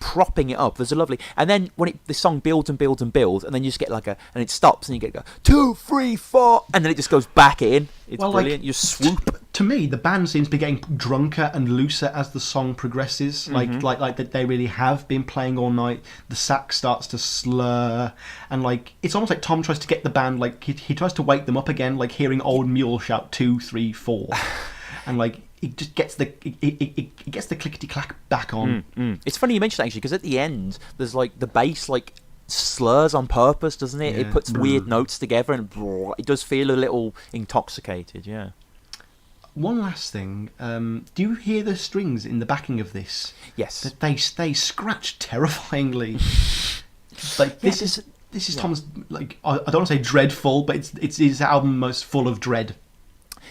propping it up. There's a lovely, and then when the song builds and builds and builds, and then you just get and it stops, and you get 2, 3, 4, and then it just goes back in. It's brilliant. You swoop. to me, the band seems to be getting drunker and looser as the song progresses. Like that they really have been playing all night. The sax starts to slur, and like it's almost like Tom tries to get the band, like he tries to wake them up again, like hearing old Mules shout 2, 3, 4, and like it just gets the it gets the clickety clack back on. It's funny you mentioned that, actually, because at the end there's like the bass like slurs on purpose, doesn't it? It puts weird notes together, and it does feel a little intoxicated. Yeah. One last thing, do you hear the strings in the backing of this? Yes. That they scratch terrifyingly. Like this is Tom's, like, I don't want to say dreadful, but it's his album most full of dread.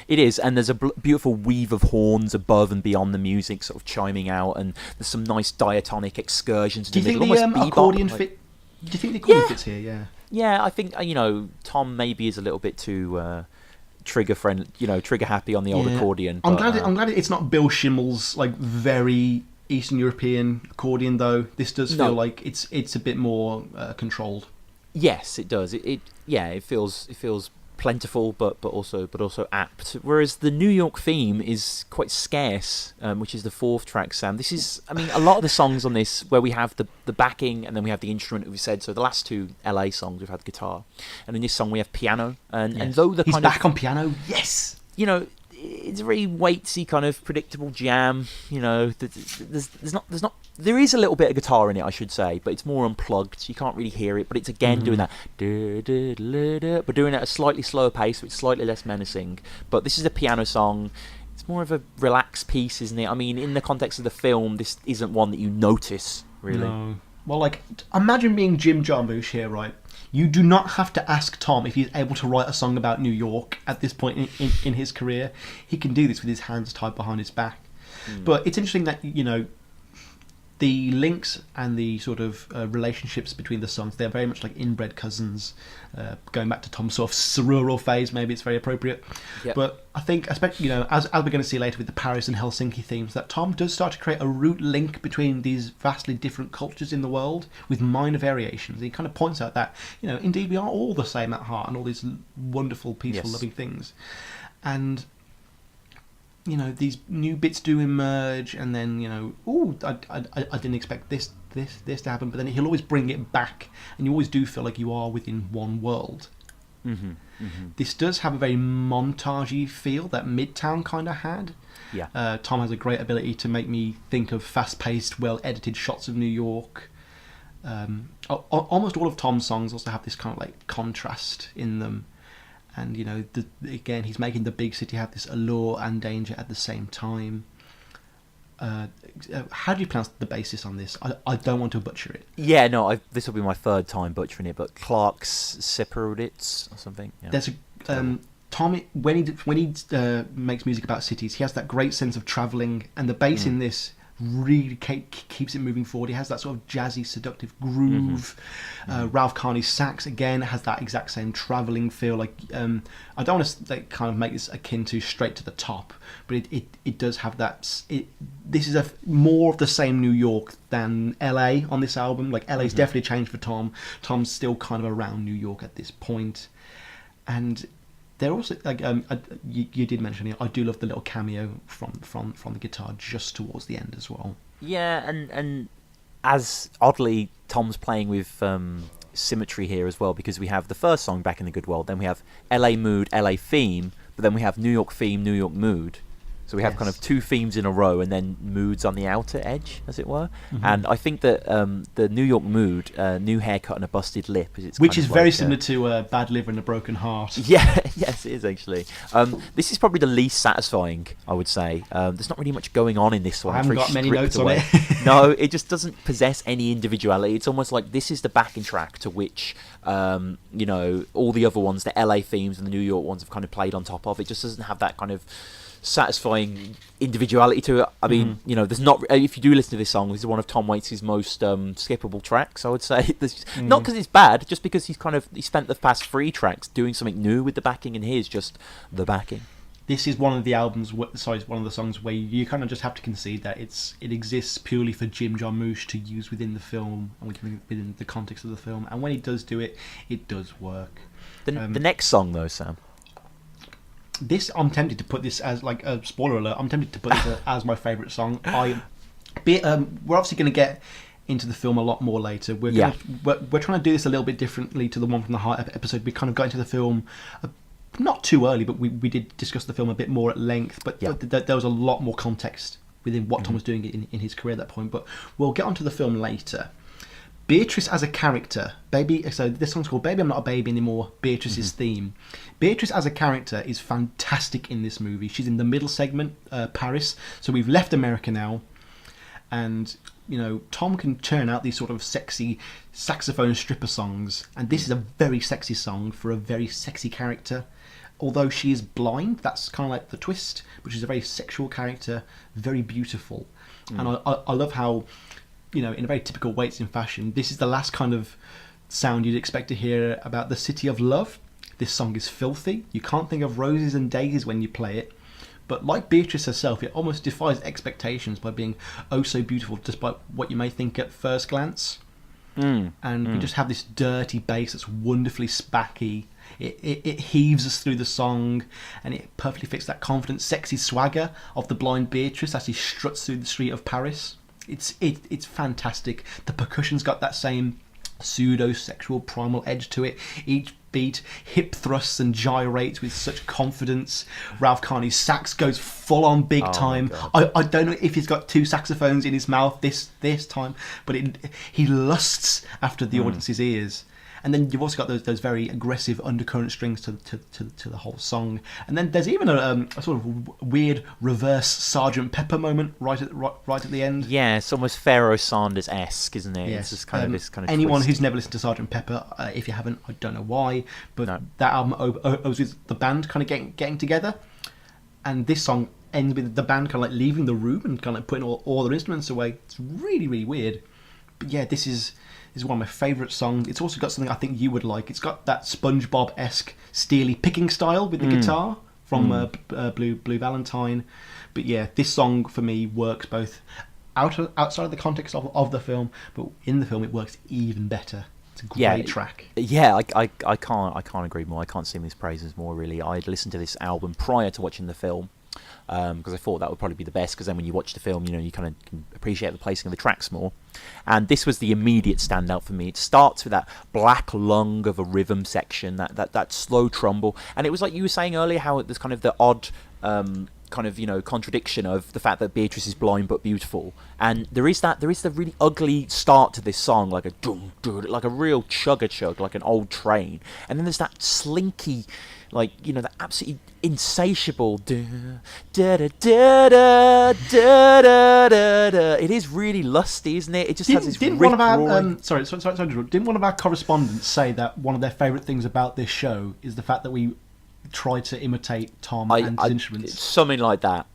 It is, and there's a beautiful weave of horns above and beyond the music, sort of chiming out, and there's some nice diatonic excursions. Do you think the accordion fit? Do you think the accordion fits here? Yeah. Yeah, I think Tom maybe is a little bit too trigger friendly, trigger happy on the old accordion. I'm glad it's not Bill Schimmel's like very Eastern European accordion, though. This does feel like it's a bit more controlled. Yes, it does. It feels plentiful, but also apt. Whereas the New York theme is quite scarce, which is the fourth track, Sam. This is, a lot of the songs on this where we have the backing and then we have the instrument, we said. So the last two LA songs we've had guitar, and in this song we have piano. And though he's back on piano, yes. It's a very Waitsy kind of predictable jam. There is a little bit of guitar in it, I should say, but it's more unplugged, so you can't really hear it. But it's again doing that, but doing it at a slightly slower pace, so it's slightly less menacing. But this is a piano song. It's more of a relaxed piece, isn't it? In the context of the film, this isn't one that you notice, really. No. Well, like, imagine being Jim Jarmusch here, right? You do not have to ask Tom if he's able to write a song about New York at this point in his career. He can do this with his hands tied behind his back. But it's interesting that, the links and the sort of relationships between the songs, they're very much like inbred cousins. Going back to Tom's sort of rural phase, maybe it's very appropriate. Yep. But I think, especially, as we're going to see later with the Paris and Helsinki themes, that Tom does start to create a root link between these vastly different cultures in the world with minor variations. He kind of points out that, indeed we are all the same at heart and all these wonderful, peaceful, loving things. And these new bits do emerge, and then I didn't expect this to happen, but then he'll always bring it back, and you always do feel like you are within one world. This does have a very montagey feel that Midtown kind of had. Yeah. Tom has a great ability to make me think of fast-paced, well-edited shots of New York. Almost all of Tom's songs also have this kind of like contrast in them. And, again, he's making the big city have this allure and danger at the same time. How do you pronounce the basis on this? I don't want to butcher it. Yeah, no, this will be my third time butchering it, but Clark's Separodits or something. Yeah. There's Tom, when he makes music about cities, he has that great sense of travelling, and the bass in this really keeps it moving forward. He has that sort of jazzy, seductive groove. Ralph Carney's sax again has that exact same travelling feel. Like I don't want to kind of make this akin to Straight to the Top, but it does have that. This is more of the same New York than LA on this album. Like LA's definitely changed for Tom. Tom's still kind of around New York at this point, and they're also like you did mention it. I do love the little cameo from the guitar just towards the end as well. Yeah, and as oddly, Tom's playing with symmetry here as well, because we have the first song, Back in the Good World, then we have LA Mood, LA Theme, but then we have New York Theme, New York Mood. So we have kind of two themes in a row, and then moods on the outer edge, as it were. And I think that the New York Mood, new haircut and a busted lip, which is very similar to Bad Liver and a Broken Heart. Yeah, yes, it is actually. This is probably the least satisfying, I would say. There's not really much going on in this one. I haven't got many notes on it. No, it just doesn't possess any individuality. It's almost like this is the backing track to which all the other ones, the LA themes and the New York ones, have kind of played on top of. It just doesn't have that kind of satisfying individuality to it. There's not. If you do listen to this song, this is one of Tom Waits' most skippable tracks, I would say. Not because it's bad, just because he spent the past 3 tracks doing something new with the backing, and here's just the backing. This is one of the albums. One of the songs where you kind of just have to concede that it exists purely for Jim Jarmusch to use within the film and within the context of the film. And when he does do it, it does work. The next song, though, Sam. This, I'm tempted to put this as, like, a spoiler alert, I'm tempted to put this as my favourite song. We're obviously going to get into the film a lot more later. We're trying to do this a little bit differently to the one from the Heart episode. We kind of got into the film not too early, but we did discuss the film a bit more at length. But there was a lot more context within what Tom was doing in his career at that point. But we'll get onto the film later. Beatrice as a character, so this song's called Baby I'm Not a Baby Anymore, Beatrice's theme. Beatrice as a character is fantastic in this movie. She's in the middle segment, Paris, so we've left America now, and you know, Tom can churn out these sort of sexy saxophone stripper songs, and this is a very sexy song for a very sexy character. Although she is blind, that's kind of like the twist, but she's a very sexual character, very beautiful. And I love how, you know, in a very typical Waits in fashion, this is the last kind of sound you'd expect to hear about the city of love. This song is filthy. You can't think of roses and daisies when you play it. But like Beatrice herself, it almost defies expectations by being oh so beautiful, despite what you may think at first glance. And we just have this dirty bass that's wonderfully spacky. It heaves us through the song, and it perfectly fits that confident, sexy swagger of the blind Beatrice as she struts through the street of Paris. It's fantastic. The percussion's got that same pseudo-sexual primal edge to it. Each beat hip thrusts and gyrates with such confidence. Ralph Carney's sax goes full on big time. I don't know if he's got two saxophones in his mouth this time, but he lusts after the audience's ears. And then you've also got those very aggressive undercurrent strings to the whole song. And then there's even a sort of weird reverse Sergeant Pepper moment right at the end. Yeah, it's almost Pharaoh Sanders-esque, isn't it? Yes. It's just kind of this kind of anyone twist. who's never listened to Sergeant Pepper, if you haven't, I don't know why, but that album owes with the band kind of getting together, and this song ends with the band kind of like leaving the room and kind of like putting all their instruments away. It's really, really weird. But yeah, this is one of my favourite songs. It's also got something I think you would like. It's got that SpongeBob-esque steely picking style with the guitar from Blue Valentine. But yeah, this song for me works both outside of the context of the film, but in the film it works even better. It's a great track. Yeah, I can't agree more. I can't sing these praises more, really. I'd listened to this album prior to watching the film, because I thought that would probably be the best, because then when you watch the film, you know, you kind of can appreciate the placing of the tracks more. And this was the immediate standout for me. It starts with that black lung of a rhythm section, that slow trumble, and it was like you were saying earlier, how there's kind of the odd kind of, you know, contradiction of the fact that Beatrice is blind but beautiful, and there is the really ugly start to this song, like a dum dum, like a real chug, like an old train, and then there's that slinky, like, you know, the absolutely insatiable it is really lusty, isn't it? It just has this didn't one of our sorry, didn't one of our correspondents say that one of their favourite things about this show is the fact that we try to imitate Tom and his instruments? Something like that.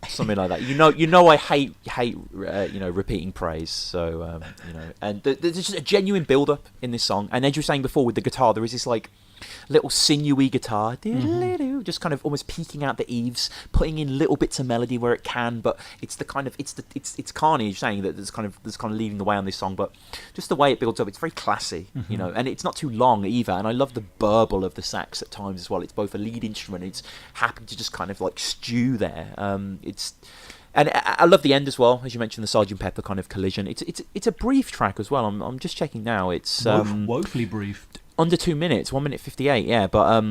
You know, I hate you know, repeating praise. So you know, and there's just a genuine build-up in this song. And as you were saying before with the guitar, there is this like little sinewy guitar, just kind of almost peeking out the eaves, putting in little bits of melody where it can, but it's the kind of it's Carney saying that there's kind of leading the way on this song, but just the way it builds up, it's very classy, you know, and it's not too long either, and I love the burble of the sax at times as well. It's both a lead instrument, it's happy to just kind of like stew there. And I love the end as well, as you mentioned, the Sgt. Pepper kind of collision. It's a brief track as well. I'm just checking now. It's woefully brief. Under 2 minutes, 1 minute 58. Yeah, but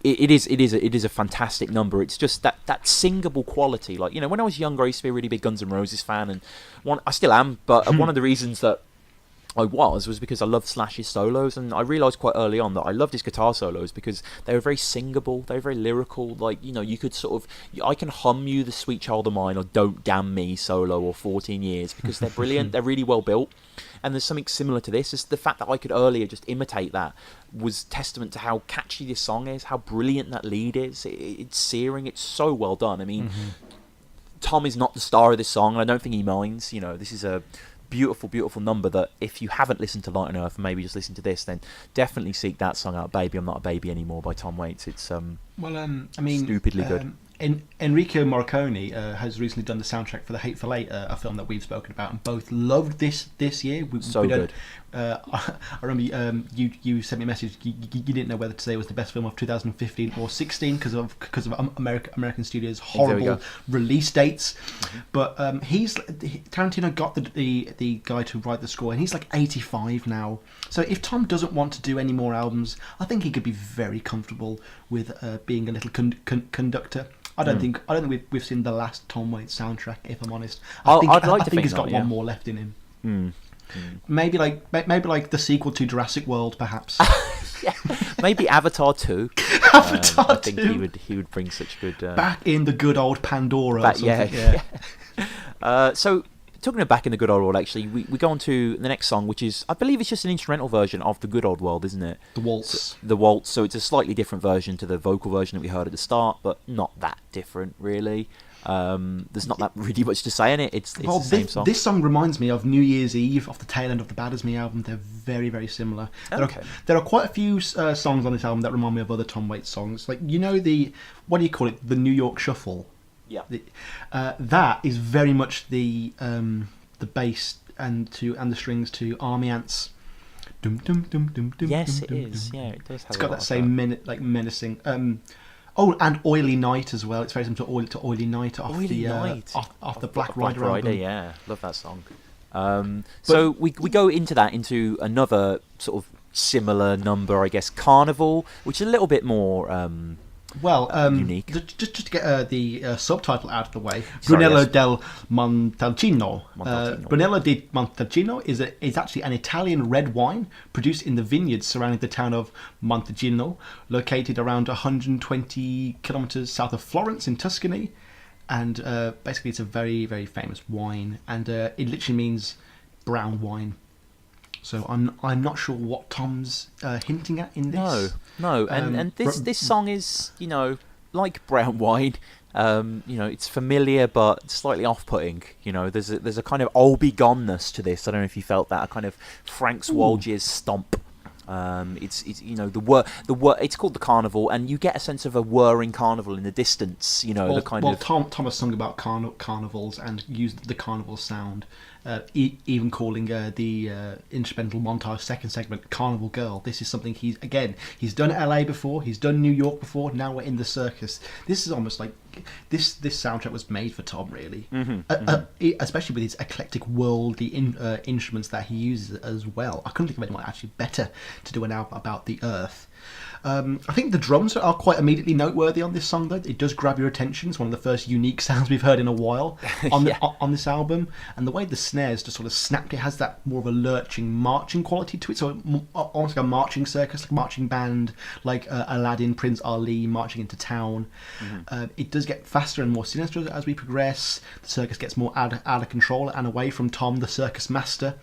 it is a fantastic number. It's just that singable quality. Like, you know, when I was younger, I used to be a really big Guns N' Roses fan, and I still am. But one of the reasons that I was because I loved Slash's solos, and I realised quite early on that I loved his guitar solos because they were very singable, they were very lyrical. Like, you know, you could sort of, I can hum you the Sweet Child of Mine or Don't Damn Me solo or 14 Years because they're brilliant, they're really well built. And there's something similar to this. It's the fact that I could earlier just imitate that was testament to how catchy this song is, how brilliant that lead is. It's searing, it's so well done. I mean, Tom is not the star of this song, and I don't think he minds. You know, this is a beautiful, beautiful number that if you haven't listened to Light on Earth and maybe just listen to this, then definitely seek that song out, Baby I'm Not a Baby Anymore by Tom Waits. It's I mean, stupidly good. Enrico Morricone has recently done the soundtrack for The Hateful Eight, a film that we've spoken about, and both loved this year. Good. I remember you sent me a message. You didn't know whether to say it was the best film of 2015 or 16 because of American studios' horrible release dates. But Tarantino got the guy to write the score, and he's like 85 now. So if Tom doesn't want to do any more albums, I think he could be very comfortable with being a little conductor. I don't think we've seen the last Tom Waits soundtrack. If I'm honest, I think he's got one more left in him. Maybe like the sequel to Jurassic World, perhaps. Yeah. Maybe Avatar 2. Avatar 2. I think he would bring such good back in the good old Pandora. Or something. Yeah. So talking of back in the good old world, actually, we go on to the next song, which is, I believe it's just an instrumental version of the good old world, isn't it? The waltz. The waltz. So it's a slightly different version to the vocal version that we heard at the start, but not that different, really. There's not that really much to say in it. It's the same song. This song reminds me of New Year's Eve off the tail end of the Bad As Me album. They're very, very similar. There are quite a few songs on this album that remind me of other Tom Waits songs. Like, you know, what do you call it? The New York Shuffle. Yeah. That is very much the bass and the strings to Army Ants. Dum dum dum dum dum. Yes, dum, it dum, is. dum. Yeah, it does have. It's got that same menacing. And Oily Night as well. It's very similar to Oily Night off the Black Rider album. Yeah, love that song. So we go into another sort of similar number, I guess, Carnival, which is a little bit more unique. Just to get the subtitle out of the way, Brunello del Montalcino. Brunello di Montalcino is actually an Italian red wine produced in the vineyards surrounding the town of Montalcino, located around 120 kilometers south of Florence in Tuscany. And basically it's a very, very famous wine, and it literally means brown wine. So I'm not sure what Tom's hinting at in this. No, and this song is, you know, like brown wine. You know, it's familiar but slightly off-putting. You know, there's a kind of all begoneness to this. I don't know if you felt that, a kind of Frank Swalge's Stomp. It's you know, the word it's called the Carnival, and you get a sense of a whirring carnival in the distance. You know, Tom has sung about carnivals and used the carnival sound. Even calling the instrumental montage second segment Carnival Girl. This is something he's done LA before, he's done New York before, now we're in the circus. This is almost like this soundtrack was made for Tom, really. Especially with his eclectic worldly instruments that he uses as well. I couldn't think of anyone actually better to do an album about the earth. I think the drums are quite immediately noteworthy on this song, though. It does grab your attention. It's one of the first unique sounds we've heard in a while on this album. And the way the snares just sort of snapped, it has that more of a lurching, marching quality to it. So almost like a marching circus, like a marching band, like Aladdin, Prince Ali marching into town. It does get faster and more sinister as we progress. The circus gets more out of control and away from Tom, the circus master.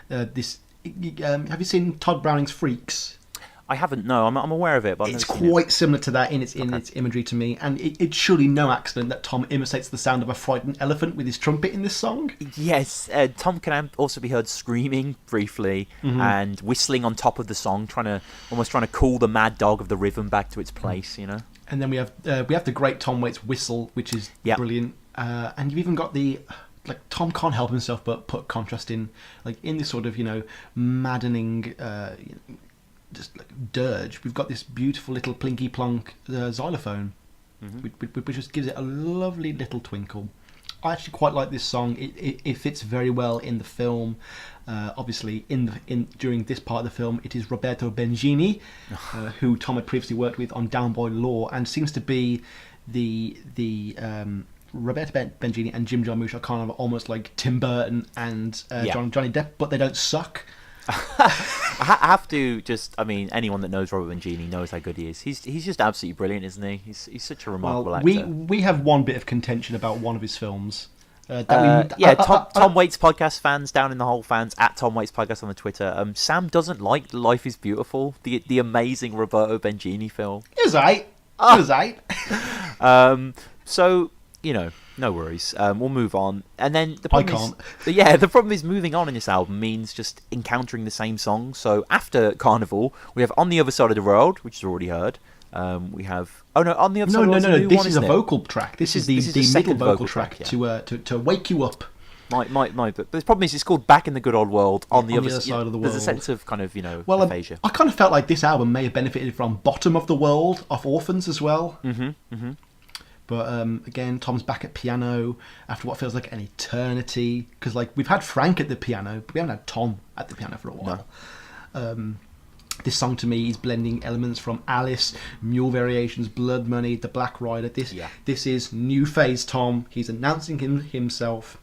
Have you seen Todd Browning's Freaks? I haven't. No, I'm aware of it, but it's quite similar to that in its imagery to me, and it's surely no accident that Tom imitates the sound of a frightened elephant with his trumpet in this song. Yes, Tom can also be heard screaming briefly and whistling on top of the song, almost trying to call the mad dog of the rhythm back to its place. You know. And then we have the great Tom Waits whistle, which is brilliant, and you've even got the. Like, Tom can't help himself but put contrast in, like, in this sort of, you know, maddening just like dirge. We've got this beautiful little plinky plonk xylophone, which just gives it a lovely little twinkle. I actually quite like this song. It fits very well in the film. Obviously, during this part of the film, it is Roberto Benigni, who Tom had previously worked with on Down Boy Law, and seems to be the Roberto Benigni and Jim Jarmusch are kind of almost like Tim Burton and Johnny Depp, but they don't suck. I have to anyone that knows Robert Benigni knows how good he is. He's just absolutely brilliant, isn't he? He's such a remarkable actor. We have one bit of contention about one of his films. Tom Waits Podcast fans, down in the hole fans, at Tom Waits Podcast on the Twitter. Sam doesn't like Life is Beautiful, the amazing Roberto Benigni film. It was right. It was right. So, you know, no worries. We'll move on. And then the problem is moving on in this album means just encountering the same song. So after Carnival, we have On the Other Side of the Road, which is already heard. We have On the Other Side of the Road. This is a vocal track. This is the middle vocal track to wake you up. But the problem is it's called Back in the Good Old World on the other side of the world. There's a sense of kind of, aphasia. I kind of felt like this album may have benefited from Bottom of the World off Orphans as well. But again, Tom's back at piano after what feels like an eternity, because like we've had Frank at the piano, but we haven't had Tom at the piano for a while. No. This song to me is blending elements from Alice, Mule Variations, Blood Money, The Black Rider. This is new phase Tom. He's announcing himself.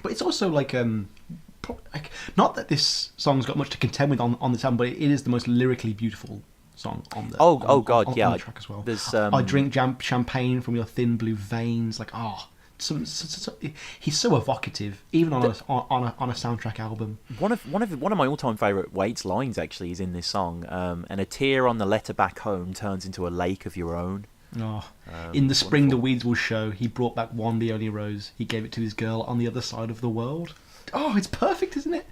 But it's also like not that this song's got much to contend with on this album, but it is the most lyrically beautiful song on the on the track as well. There's, I drink champagne from your thin blue veins. Like he's so evocative, even on a soundtrack album. One of my all-time favourite Waits lines actually is in this song. And a tear on the letter back home turns into a lake of your own. In the spring the weeds will show. He brought back one, the only rose. He gave it to his girl on the other side of the world. Oh, it's perfect, isn't it?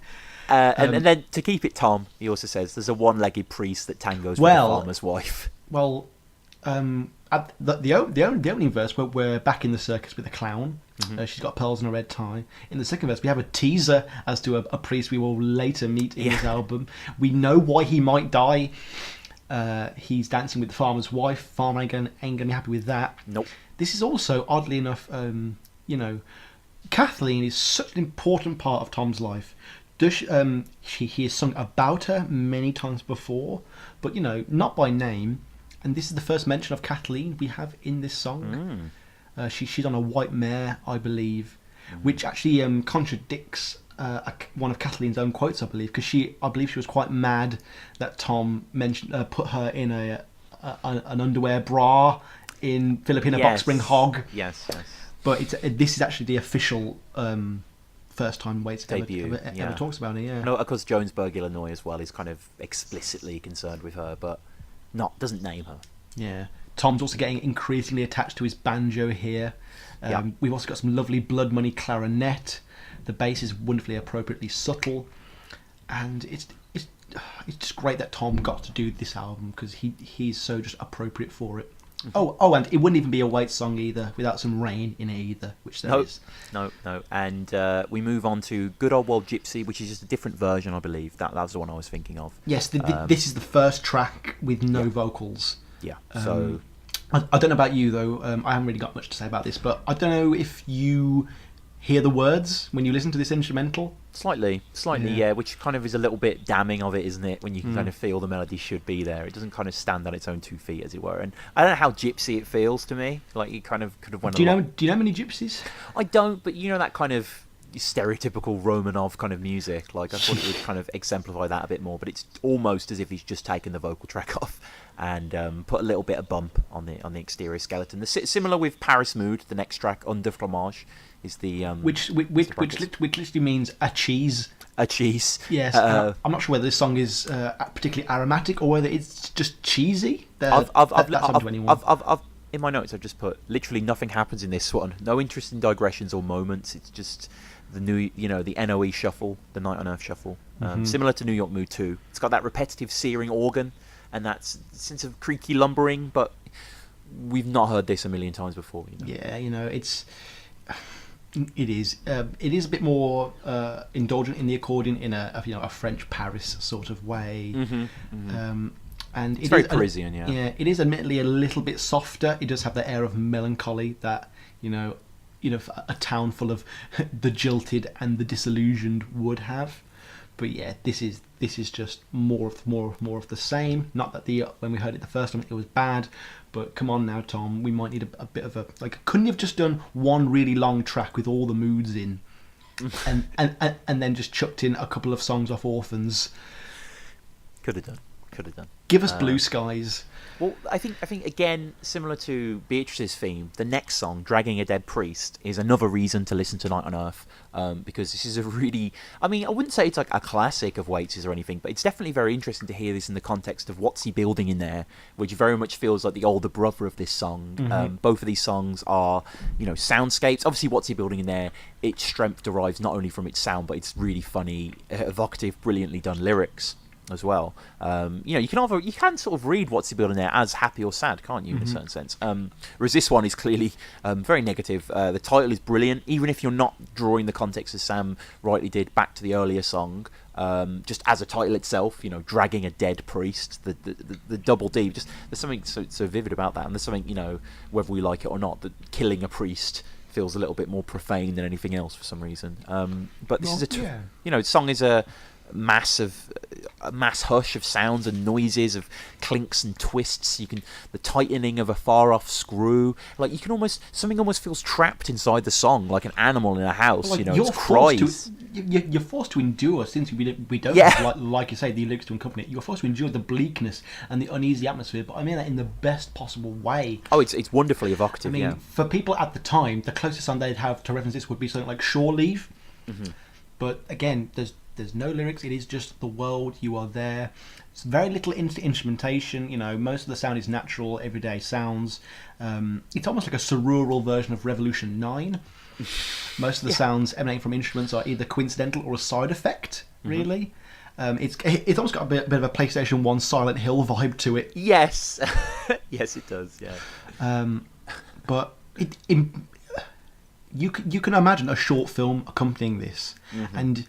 And then to keep it Tom, he also says there's a one-legged priest that tangos with the farmer's wife. Well, at the opening verse, we're back in the circus with a clown. She's got pearls in a red tie. In the second verse, we have a teaser as to a priest we will later meet in his album. We know why he might die. He's dancing with the farmer's wife. Farmer ain't gonna be happy with that. Nope. This is also, oddly enough, Kathleen is such an important part of Tom's life. He has sung about her many times before, but not by name. And this is the first mention of Kathleen we have in this song. She's on a white mare, I believe, which actually contradicts one of Kathleen's own quotes, I believe, because I believe she was quite mad that Tom put her in an underwear bra in Filipina Box Spring Hog. Yes. But this is actually the official first time Waits ever talks about it. Yeah. No, of course, Jonesburg, Illinois, as well, is kind of explicitly concerned with her, but doesn't name her. Yeah. Tom's also getting increasingly attached to his banjo here. We've also got some lovely Blood Money clarinet. The bass is wonderfully appropriately subtle, and it's just great that Tom got to do this album because he's so just appropriate for it. And it wouldn't even be a Waits song either without some rain in it either, which there is. No. And we move on to Good Old World Gypsy, which is just a different version, I believe. That was the one I was thinking of. Yes, this is the first track with no vocals. Yeah. So I don't know about you though. I haven't really got much to say about this, but I don't know if you hear the words when you listen to this instrumental. Slightly, yeah, which kind of is a little bit damning of it, isn't it? When you can kind of feel the melody should be there. It doesn't kind of stand on its own 2 feet, as it were. And I don't know how gypsy it feels to me. Like you kind of could have went. Do you know many gypsies? I don't, but that kind of stereotypical Romanov kind of music. Like I thought it would kind of exemplify that a bit more. But it's almost as if he's just taken the vocal track off and put a little bit of bump on the exterior skeleton. Similar with Paris Mood, the next track, Under Fromage. Is the which literally means a cheese. A cheese. Yes. I'm not sure whether this song is particularly aromatic or whether it's just cheesy. I've in my notes I've just put literally nothing happens in this one. No interesting digressions or moments. It's just the new, the NOE shuffle, the Night on Earth shuffle, similar to New York Mood 2. It's got that repetitive searing organ and that sense of creaky lumbering, but we've not heard this a million times before. Yeah, It is a bit more indulgent in the accordion in a French Paris sort of way, and it's very Parisian. Yeah, it is admittedly a little bit softer. It does have the air of melancholy that a town full of the jilted and the disillusioned would have. But yeah, this is just more of the same. Not that when we heard it the first time it was bad, but come on now, Tom, we might need a bit of a couldn't you have just done one really long track with all the moods in, and then just chucked in a couple of songs off Orphans? Could have done. Give us Blue Skies. Well, I think again, similar to Beatrice's theme, the next song, Dragging a Dead Priest, is another reason to listen to Night on Earth, because this is a really, I wouldn't say it's like a classic of Waits's or anything, but it's definitely very interesting to hear this in the context of What's He Building in There, which very much feels like the older brother of this song. Both of these songs are, soundscapes. Obviously, What's He Building in There, its strength derives not only from its sound, but its really funny, evocative, brilliantly done lyrics. as well. You can sort of read What's He Building There as happy or sad, can't you, in a certain sense? Whereas this one is clearly very negative. The title is brilliant, even if you're not drawing the context, as Sam rightly did, back to the earlier song. Just as a title itself, dragging a dead priest, the double D, just there's something so vivid about that, and there's something, whether we like it or not, that killing a priest feels a little bit more profane than anything else for some reason. But this song is a mass hush of sounds and noises, of clinks and twists. The tightening of a far off screw, like something almost feels trapped inside the song, like an animal in a house. Like it's cries. You're forced to endure, since we don't like you say, the lyrics to accompany it. You're forced to endure the bleakness and the uneasy atmosphere, but I mean that in the best possible way. Oh, it's wonderfully evocative. I mean, for people at the time, the closest song they'd have to reference this would be something like Shore Leave. But again, there's no lyrics. It is just the world. You are there. It's very little instrumentation. Most of the sound is natural, everyday sounds. It's almost like a cerebral version of Revolution 9. Most of the sounds emanating from instruments are either coincidental or a side effect, really. It's almost got a bit of a PlayStation 1 Silent Hill vibe to it. Yes. Yes, it does, yeah. But you can imagine a short film accompanying this, and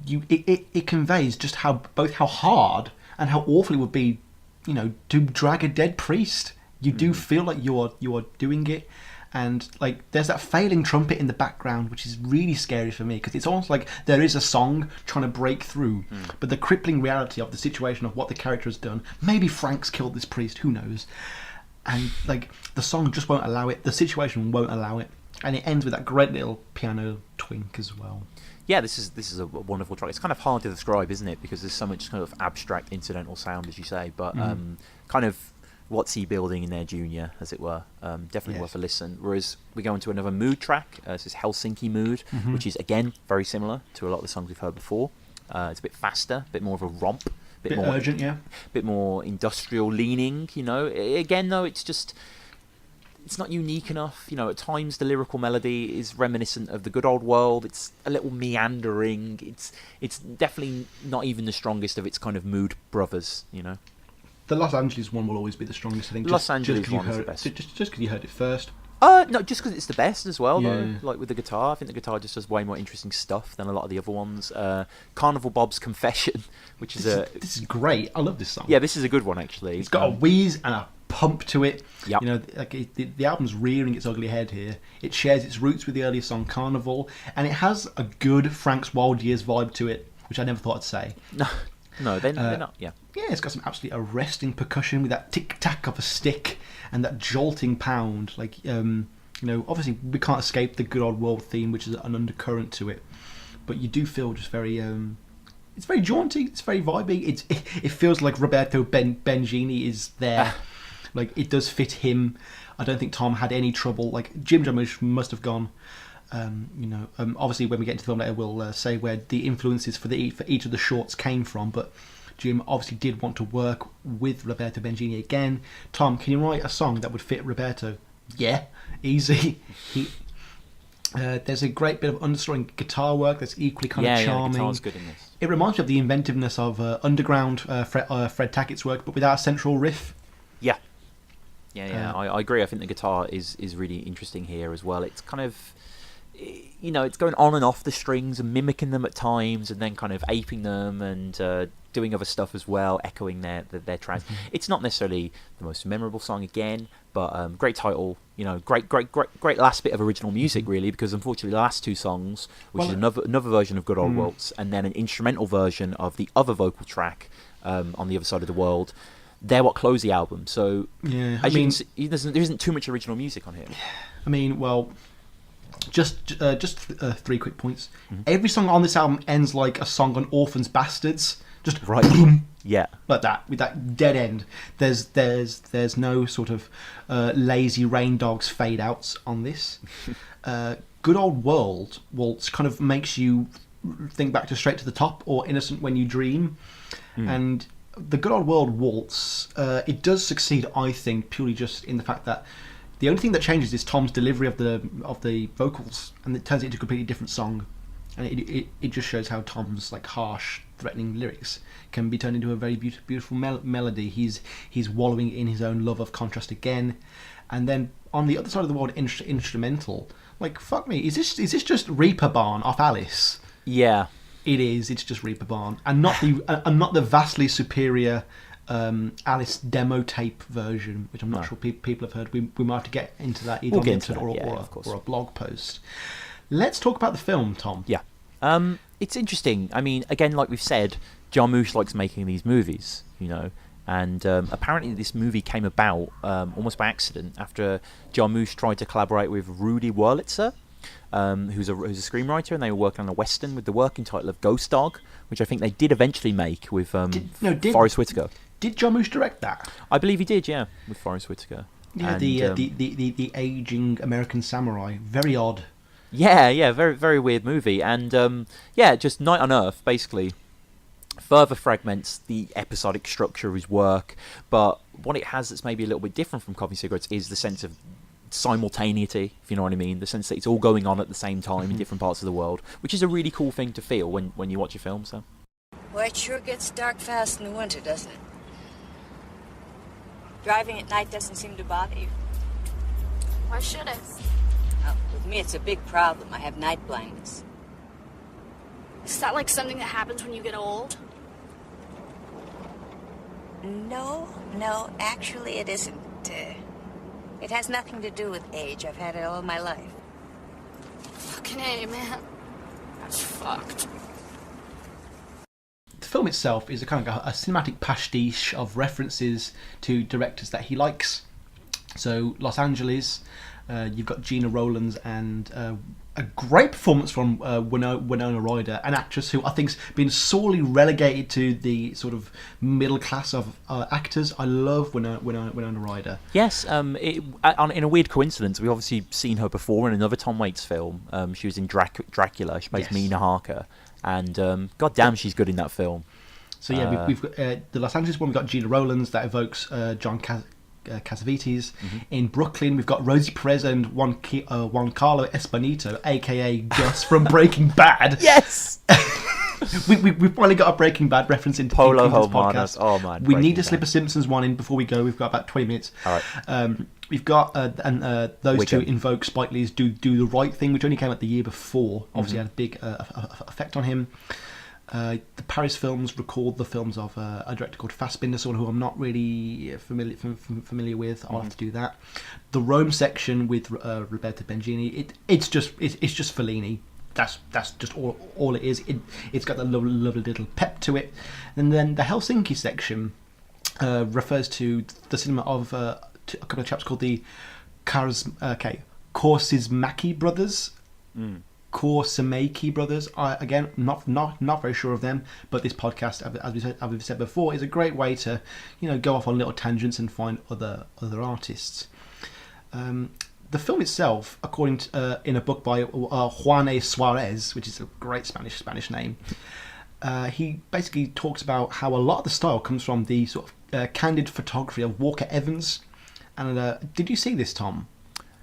it conveys just both how hard and how awful it would be, to drag a dead priest. You do feel like you are doing it. And like there's that failing trumpet in the background, which is really scary for me, because it's almost like there is a song trying to break through, but the crippling reality of the situation of what the character has done. Maybe Frank's killed this priest, who knows? And like the song just won't allow it. The situation won't allow it, and it ends with that great little piano twink as well. Yeah, this is a wonderful track. It's kind of hard to describe, isn't it? Because there's so much kind of abstract incidental sound, as you say, but kind of. What's he building in there, Junior, as it were? Definitely worth a listen. Whereas we go into another Mood track. This is Helsinki Mood, which is, again, very similar to a lot of the songs we've heard before. It's a bit faster, a bit more of a romp. Bit more urgent, yeah. A bit more industrial leaning, Again, though, it's not unique enough. At times the lyrical melody is reminiscent of the good old world. It's a little meandering. It's definitely not even the strongest of its kind of Mood brothers, The Los Angeles one will always be the strongest, I think. Los Angeles one is the best. Just because you heard it first. No, just because it's the best as well, though. Like with the guitar, I think the guitar just does way more interesting stuff than a lot of the other ones. Carnival Bob's Confession, which is this is great. I love this song. Yeah, this is a good one, actually. It's got a wheeze and a pump to it. Yep. The album's rearing its ugly head here. It shares its roots with the earlier song Carnival, and it has a good Frank's Wild Years vibe to it, which I never thought I'd say. No, they're not. Yeah. Yeah, it's got some absolutely arresting percussion with that tic-tac of a stick and that jolting pound. Like, obviously we can't escape the good old world theme, which is an undercurrent to it. But you do feel just very... it's very jaunty, it's very vibey. It feels like Roberto Benigni is there. Like, it does fit him. I don't think Tom had any trouble. Like, Jim Jarmusch must have gone... obviously when we get into the film later, we'll say where the influences for each of the shorts came from, but Jim obviously did want to work with Roberto Benigni again. Tom, can you write a song that would fit Roberto? Yeah, easy. There's a great bit of understory guitar work that's equally kind of charming. Yeah, the guitar's good in this. It reminds me of the inventiveness of Underground, Fred Tackett's work, but without a central riff. Yeah, I agree. I think the guitar is really interesting here as well. It's kind of... it's going on and off the strings and mimicking them at times, and then kind of aping them and doing other stuff as well, echoing their tracks. It's not necessarily the most memorable song again, but great title. Great last bit of original music, really, because unfortunately the last two songs, which is another version of Good Old Waltz, and then an instrumental version of the other vocal track on the other side of the world. They're what close the album. So there isn't too much original music on here. I mean, well. Just 3 quick points. Every song on this album ends like a song on Orphans Bastards. Just right, boom, yeah, like that, with that dead end. There's no sort of lazy Rain Dogs fade outs on this. Good Old World Waltz kind of makes you think back to Straight to the Top or Innocent When You Dream, and the Good Old World Waltz it does succeed, I think, purely just in the fact that the only thing that changes is Tom's delivery of the vocals, and it turns it into a completely different song. and it just shows how Tom's like harsh, threatening lyrics can be turned into a very beautiful melody. He's wallowing in his own love of contrast again, and then on the other side of the world, instrumental. Like, fuck me, is this just Reaper Barn off Alice? Yeah, it is. It's just Reaper Barn, and not the vastly superior Alice demo tape version, which I'm not sure people have heard. We might have to get into that either on the episode or a blog post. Let's talk about the film, Tom. Yeah. It's interesting. I mean, again, like we've said, Jarmusch likes making these movies, you know, and apparently this movie came about almost by accident after Jarmusch tried to collaborate with Rudy Wurlitzer, who's a screenwriter, and they were working on a western with the working title of Ghost Dog, which I think they did eventually make with Forrest Whitaker. Did Jarmusch direct that? I believe he did, yeah, with Forrest Whitaker. Yeah, and, the aging American samurai, very odd. Yeah, very very weird movie, and just Night on Earth basically further fragments the episodic structure of his work, but what it has that's maybe a little bit different from Coffee and Cigarettes is the sense of simultaneity, if you know what I mean, the sense that it's all going on at the same time in different parts of the world, which is a really cool thing to feel when you watch a film. So, well, it sure gets dark fast in the winter, doesn't it? Driving at night doesn't seem to bother you. Why should it? Oh, with me, it's a big problem. I have night blindness. Is that like something that happens when you get old? No, actually it isn't. It has nothing to do with age. I've had it all my life. Fucking A, man. That's fucked. The film itself is a kind of a cinematic pastiche of references to directors that he likes. So Los Angeles, you've got Gina Rowlands and a great performance from Winona Ryder, an actress who I think's been sorely relegated to the sort of middle class of actors. I love Winona Ryder. Yes, in a weird coincidence, we've obviously seen her before in another Tom Waits film. She was in Dracula. She plays Mina Harker, and goddamn, she's good in that film. So yeah, we've got the Los Angeles one. We've got Gina Rowlands that evokes John Cassavetes. In Brooklyn, we've got Rosie Perez and Juan Carlo Esposito, aka Gus from Breaking Bad. Yes. We've finally got a Breaking Bad reference into Polo this podcast. Oh man, we need to slip a Simpsons one in before we go. We've got about 20 minutes. All right. We've got those Wigan. two invoke Spike Lee's Do the Right Thing, which only came out the year before. Obviously had a big effect on him. The Paris films recalled the films of a director called Fassbinder, someone who I'm not really familiar with. I'll have to do that. The Rome section with Roberto Benigni, it's just Fellini. That's just all it is. It's got that lovely little pep to it. And then the Helsinki section refers to the cinema of a couple of chaps called the Kaurismäki brothers. Kaurismäki brothers. Again, not very sure of them, but this podcast, as we've said before, is a great way to go off on little tangents and find other artists. The film itself, according to in a book by Juan Suarez, which is a great Spanish name, he basically talks about how a lot of the style comes from the sort of candid photography of Walker Evans. And did you see this, Tom?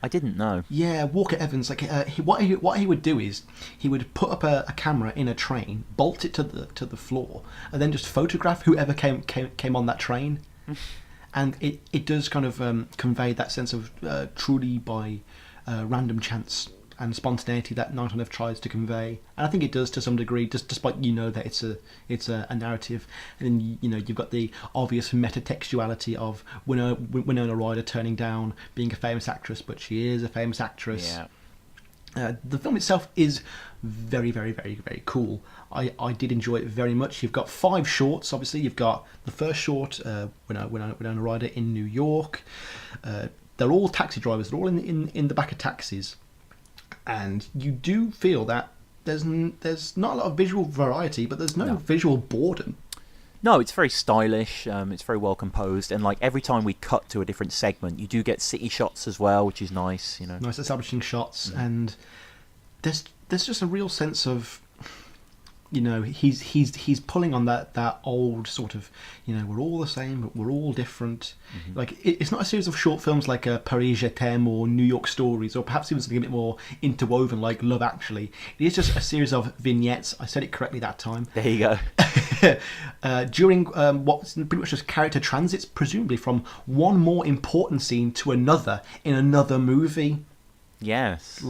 I didn't know. Yeah, Walker Evans, like what he would do is he would put up a camera in a train, bolt it to the floor, and then just photograph whoever came on that train. And it does kind of convey that sense of truly by random chance and spontaneity that Night on Earth tries to convey, and I think it does to some degree, just despite that it's a narrative, and then you've got the obvious metatextuality of Winona Ryder turning down being a famous actress, but she is a famous actress. Yeah. The film itself is very, very, very, very cool. I did enjoy it very much. You've got 5 shorts. Obviously, you've got the first short, Winona Ryder in New York. They're all taxi drivers. They're all in the back of taxis. And you do feel that there's not a lot of visual variety, but there's no visual boredom. No, it's very stylish. It's very well composed, and like every time we cut to a different segment, you do get city shots as well, which is nice. Nice establishing shots, and there's just a real sense of he's pulling on that old sort of, we're all the same, but we're all different. Mm-hmm. Like, it's not a series of short films like Paris Je t'aime or New York Stories, or perhaps even something a bit more interwoven like Love Actually. It is just a series of vignettes. I said it correctly that time. There you go. During what's pretty much just character transits, presumably from one more important scene to another in another movie. Yes. Do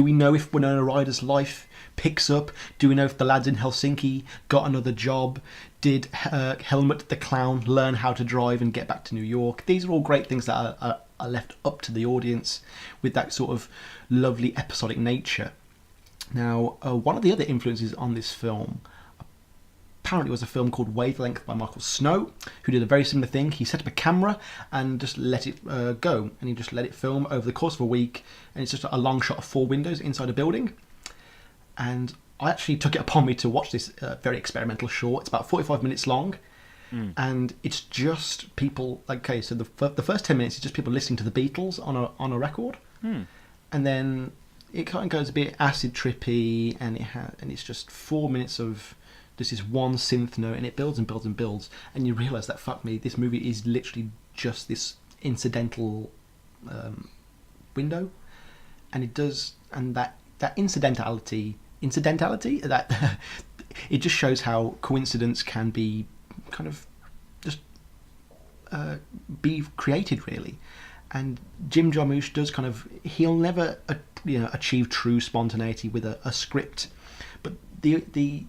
we know if Winona Ryder's life picks up? Do we know if the lads in Helsinki got another job? Did Helmut the Clown learn how to drive and get back to New York? These are all great things that are left up to the audience with that sort of lovely episodic nature. Now, one of the other influences on this film apparently was a film called Wavelength by Michael Snow, who did a very similar thing. He set up a camera and just let it go, and he just let it film over the course of a week, and it's just a long shot of 4 windows inside a building. And I actually took it upon me to watch this very experimental short. It's about 45 minutes long, and it's just people. Okay, so the first 10 minutes is just people listening to the Beatles on a record, and then it kind of goes a bit acid trippy, and it's just 4 minutes of this is one synth note, and it builds and builds and builds, and you realise that, fuck me, this movie is literally just this incidental window, and it does, and that incidentality that it just shows how coincidence can be kind of just be created, really. And Jim Jarmusch does he'll never achieve true spontaneity with a script, but the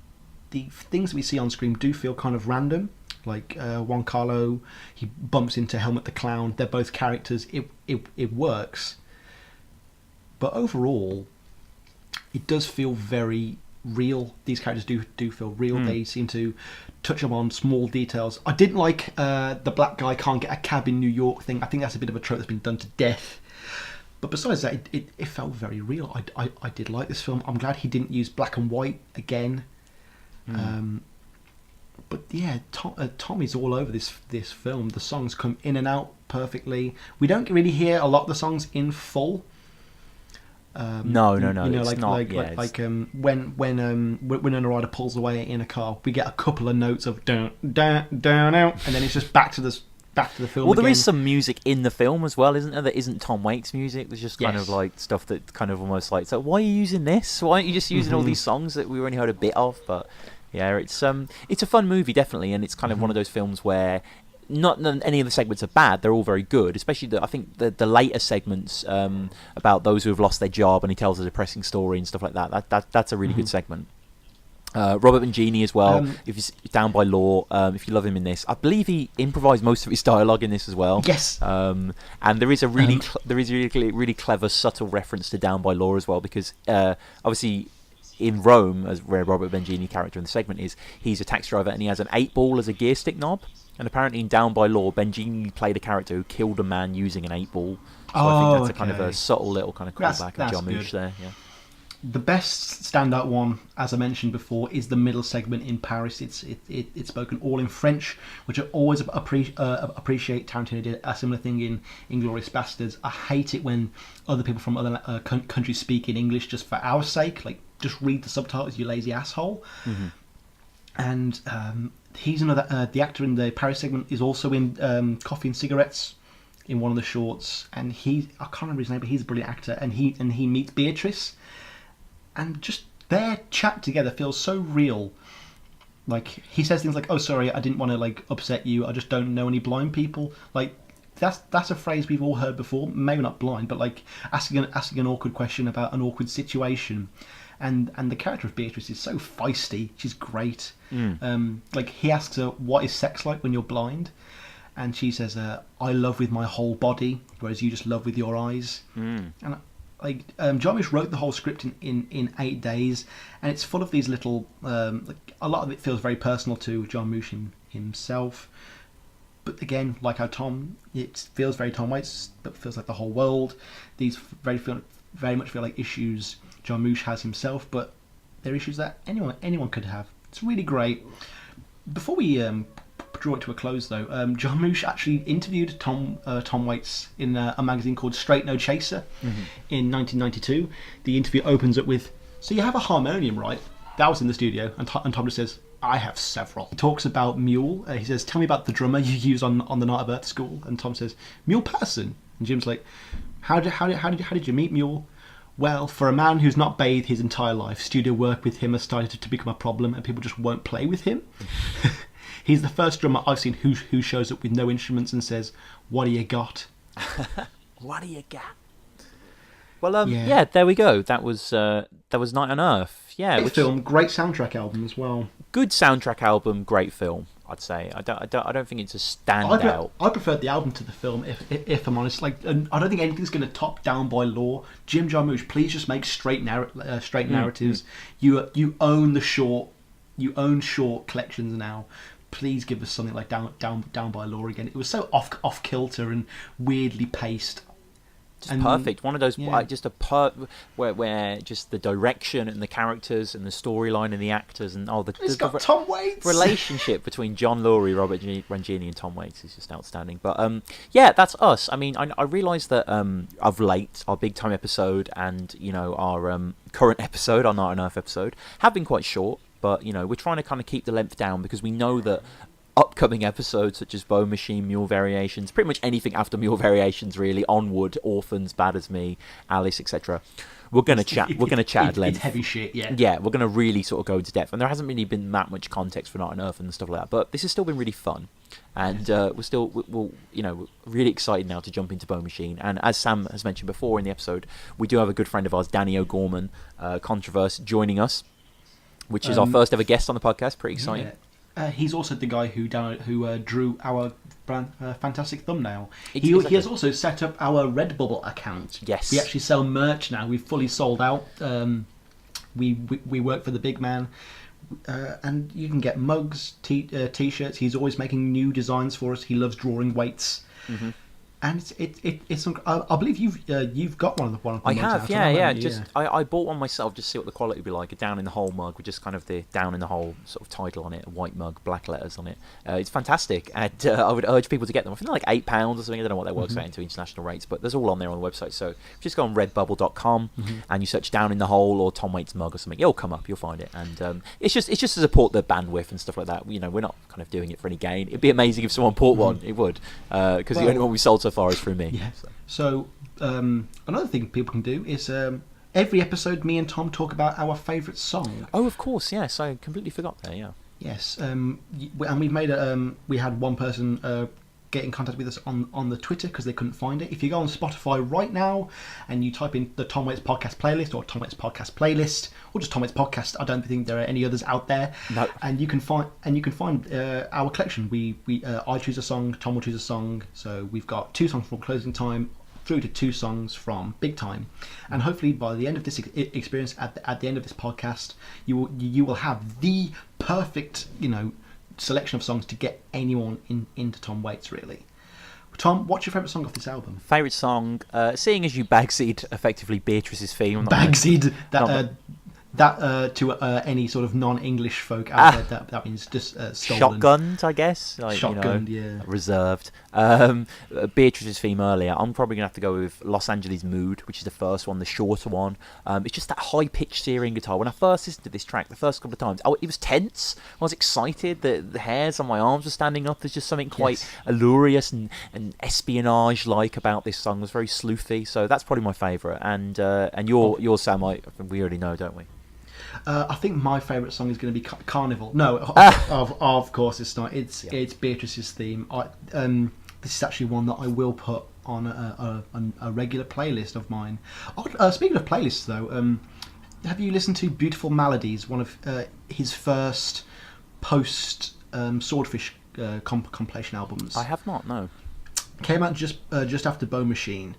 things that we see on screen do feel kind of random. Like Juan Carlo, he bumps into Helmut the Clown. They're both characters. It works, but overall, it does feel very real. These characters do feel real. They seem to touch upon small details. I didn't like the black guy can't get a cab in New York thing. I think that's a bit of a trope that's been done to death. But besides that, it felt very real. I did like this film. I'm glad he didn't use black and white again. But yeah, Tom is all over this film. The songs come in and out perfectly. We don't really hear a lot of the songs in full. No. It's not. When Winona Ryder pulls away in a car, we get a couple of notes of down out, and then it's just back to the film. Well, again. there is some music in the film as well, isn't there? That isn't Tom Waits music. There's just kind of like stuff that kind of almost like, so why are you using this? Why aren't you just using all these songs that we only heard a bit of? But yeah, it's a fun movie, definitely, and it's kind of one of those films where not any of the segments are bad. They're all very good, especially I think the later segments about those who have lost their job, and he tells a depressing story and stuff like that. That's a really good segment. Robert Benigni as well. If he's Down by Law, if you love him in this, I believe he improvised most of his dialogue in this as well. Yes. And there is a really clever, subtle reference to Down by Law as well, because obviously in Rome, as where Robert Benigni character in the segment is, he's a taxi driver and he has an 8-ball as a gear stick knob. And apparently in Down by Law, Benigni played a character who killed a man using an 8-ball. So I think that's a kind of a subtle little kind of callback of Jarmusch there. Yeah. The best standout one, as I mentioned before, is the middle segment in Paris. It's spoken all in French, which I always appreciate. Tarantino did a similar thing in Inglourious Bastards. I hate it when other people from other countries speak in English just for our sake. Like, just read the subtitles, you lazy asshole. And he's another. The actor in the Paris segment is also in Coffee and Cigarettes in one of the shorts, and I can't remember his name, but he's a brilliant actor. And he meets Beatrice. And just their chat together feels so real. Like, he says things like, "Oh, sorry, I didn't want to like upset you. I just don't know any blind people." Like, that's a phrase we've all heard before. Maybe not blind, but like asking an awkward question about an awkward situation. And the character of Beatrice is so feisty. She's great. Like, he asks her, "What is sex like when you're blind?" And she says, "I love with my whole body, whereas you just love with your eyes." And like, Jarmusch wrote the whole script in 8 days, and it's full of these little. Like, a lot of it feels very personal to Jarmusch himself, but again, like how it feels very Tom Waits, but feels like the whole world. These very much feel like issues Jarmusch has himself, but they're issues that anyone could have. It's really great. Before we draw it to a close, though, Jarmusch actually interviewed Tom Waits in a magazine called Straight No Chaser in 1992. The interview opens up with So you have a harmonium, right? That was in the studio, and Tom just says, I have several. He talks about Mule. He says, tell me about the drummer you use on the Night of Earth School. And Tom says, Mule Person. And Jim's like, how did you meet Mule? Well, for a man who's not bathed his entire life, studio work with him has started to become a problem, and people just won't play with him. He's the first drummer I've seen who shows up with no instruments and says, what do you got? What do you got? Well, yeah, there we go. That was Night on Earth. Yeah, great film, great soundtrack album as well. Good soundtrack album, great film. I'd say. I don't think it's a standout. I preferred the album to the film, if I'm honest. Like, I don't think anything's going to top Down by Law. Jim Jarmusch, please just make straight narratives. You own the short. You own short collections now. Please give us something like Down by Law again. It was so off kilter and weirdly paced. Just perfect. One of those, where just the direction and the characters and the storyline and the actors and it's got Tom Waits. Relationship between John Lurie, Robert Rangini, and Tom Waits is just outstanding. But yeah, that's us. I mean, I realise that of late our big time episode and our current episode, our Night on Earth episode, have been quite short. But we're trying to kind of keep the length down because we know that upcoming episodes such as Bone Machine, Mule Variations, pretty much anything after Mule Variations really, Onward, Orphans, Bad as Me, Alice, etc. We're going to chat at length. It's heavy shit, yeah. Yeah, we're going to really sort of go into depth. And there hasn't really been that much context for Night on Earth and stuff like that. But this has still been really fun. And we're really excited now to jump into Bone Machine. And as Sam has mentioned before in the episode, we do have a good friend of ours, Danny O'Gorman, Controverse, joining us, which is our first ever guest on the podcast. Pretty exciting. Yeah. He's also the guy who drew our fantastic thumbnail. He has also set up our Redbubble account. Yes. We actually sell merch now. We've fully sold out. We work for the big man. And you can get mugs, t-shirts. He's always making new designs for us. He loves drawing weights. Mm-hmm. And it's I believe you've got one of the I have, yeah. I bought one myself just to see what the quality would be like. A Down in the Hole mug with just kind of the Down in the Hole sort of title on it, a white mug, black letters on it. It's fantastic, and I would urge people to get them. I think they're like £8 or something. I don't know what that works out into international rates, but there's all on there on the website. So if you just go on redbubble.com and you search Down in the Hole or Tom Waits mug or something, it'll come up. You'll find it, and it's just to support the bandwidth and stuff like that. We're not kind of doing it for any gain. It'd be amazing if someone bought one. It would, because the only one we sold so far is through me. Yeah. So another thing people can do is every episode me and Tom talk about our favourite song. Oh, of course, yes. I completely forgot there, yeah. Yes, and we've made we had one person get in contact with us on the Twitter because they couldn't find it. If you go on Spotify right now and you type in the Tom Waits Podcast playlist or Tom Waits Podcast playlist or just Tom Waits Podcast, I don't think there are any others out there. No. And you can find our collection. I choose a song, Tom will choose a song. So we've got 2 songs from Closing Time through to 2 songs from Big Time, and hopefully by the end of this experience, at the end of this podcast, you will have the perfect selection of songs to get anyone into Tom Waits, really. Tom, what's your favourite song off this album? Favourite song, seeing as you bagseed effectively Beatrice's theme. Bagseed, to any sort of non-English folk out there, that means just stolen. Shotgunned, I guess. Shotgunned, yeah. Reserved. Beatrice's theme earlier. I'm probably going to have to go with Los Angeles Mood, which is the first one, the shorter one. It's just that high-pitched steering guitar. When I first listened to this track, the first couple of times, it was tense. I was excited. The hairs on my arms were standing up. There's just something quite allurious and espionage-like about this song. It was very sleuthy. So that's probably my favourite. And your Sam, we already know, don't we? I think my favourite song is going to be Carnival. No, of course it's not. It's Beatrice's theme. This is actually one that I will put on a regular playlist of mine. Speaking of playlists, though, have you listened to Beautiful Maladies, one of his first post Swordfish compilation albums? I have not, no. Came out just after Bone Machine.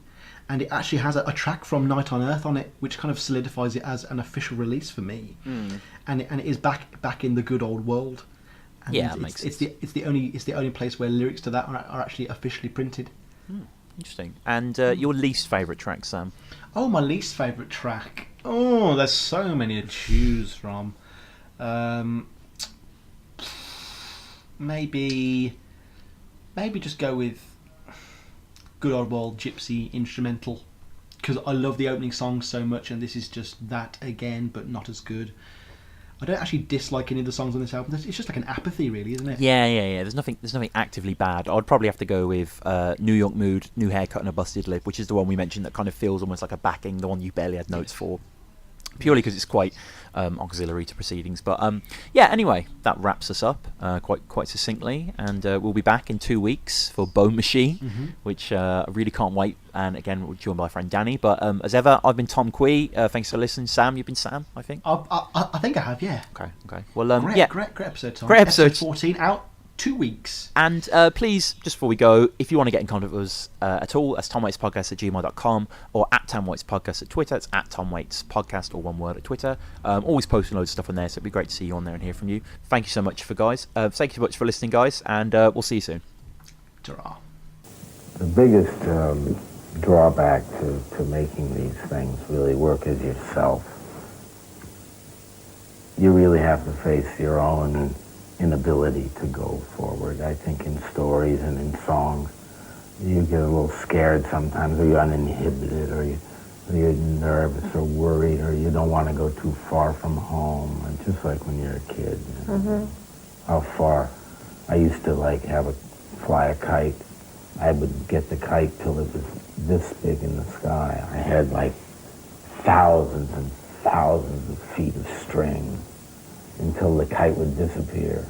And it actually has a track from Night on Earth on it, which kind of solidifies it as an official release for me. And it is back in the good old world. And it makes sense. It's the only place where lyrics to that are actually officially printed. Interesting. And your least favourite track, Sam? Oh, my least favourite track. Oh, there's so many to choose from. Maybe just go with good old world Gypsy instrumental, because I love the opening song so much, and this is just that again, but not as good. I don't actually dislike any of the songs on this album. It's just like an apathy, really, isn't it? Yeah. There's nothing actively bad. I'd probably have to go with New York Mood, New Haircut and a Busted Lip, which is the one we mentioned that kind of feels almost like a backing, the one you barely had notes for. Purely because it's quite auxiliary to proceedings. But anyway, that wraps us up quite succinctly. And we'll be back in 2 weeks for Bone Machine, which I really can't wait. And again, we're joined by my friend Danny. But as ever, I've been Tom Quee. Thanks for listening. Sam, you've been Sam, I think? I think I have, yeah. Okay. Well, Great episode, Tom. Great episode. 14 out. 2 weeks. And please, just before we go, if you want to get in contact with us at all, that's TomWaitsPodcast@gmail.com or at TomWaitsPodcast at Twitter. It's at TomWaitsPodcast, or one word, at Twitter. Always posting loads of stuff on there, so it'd be great to see you on there and hear from you. Thank you so much Thank you so much for listening, guys, and we'll see you soon. Ta-ra. The biggest drawback to making these things really work is yourself. You really have to face your own inability to go forward. I think in stories and in songs, you get a little scared sometimes, or you're uninhibited, or you're nervous or worried, or you don't want to go too far from home. And just like when you're a kid, you know, how far. I used to fly a kite. I would get the kite till it was this big in the sky. I had thousands and thousands of feet of string until the kite would disappear.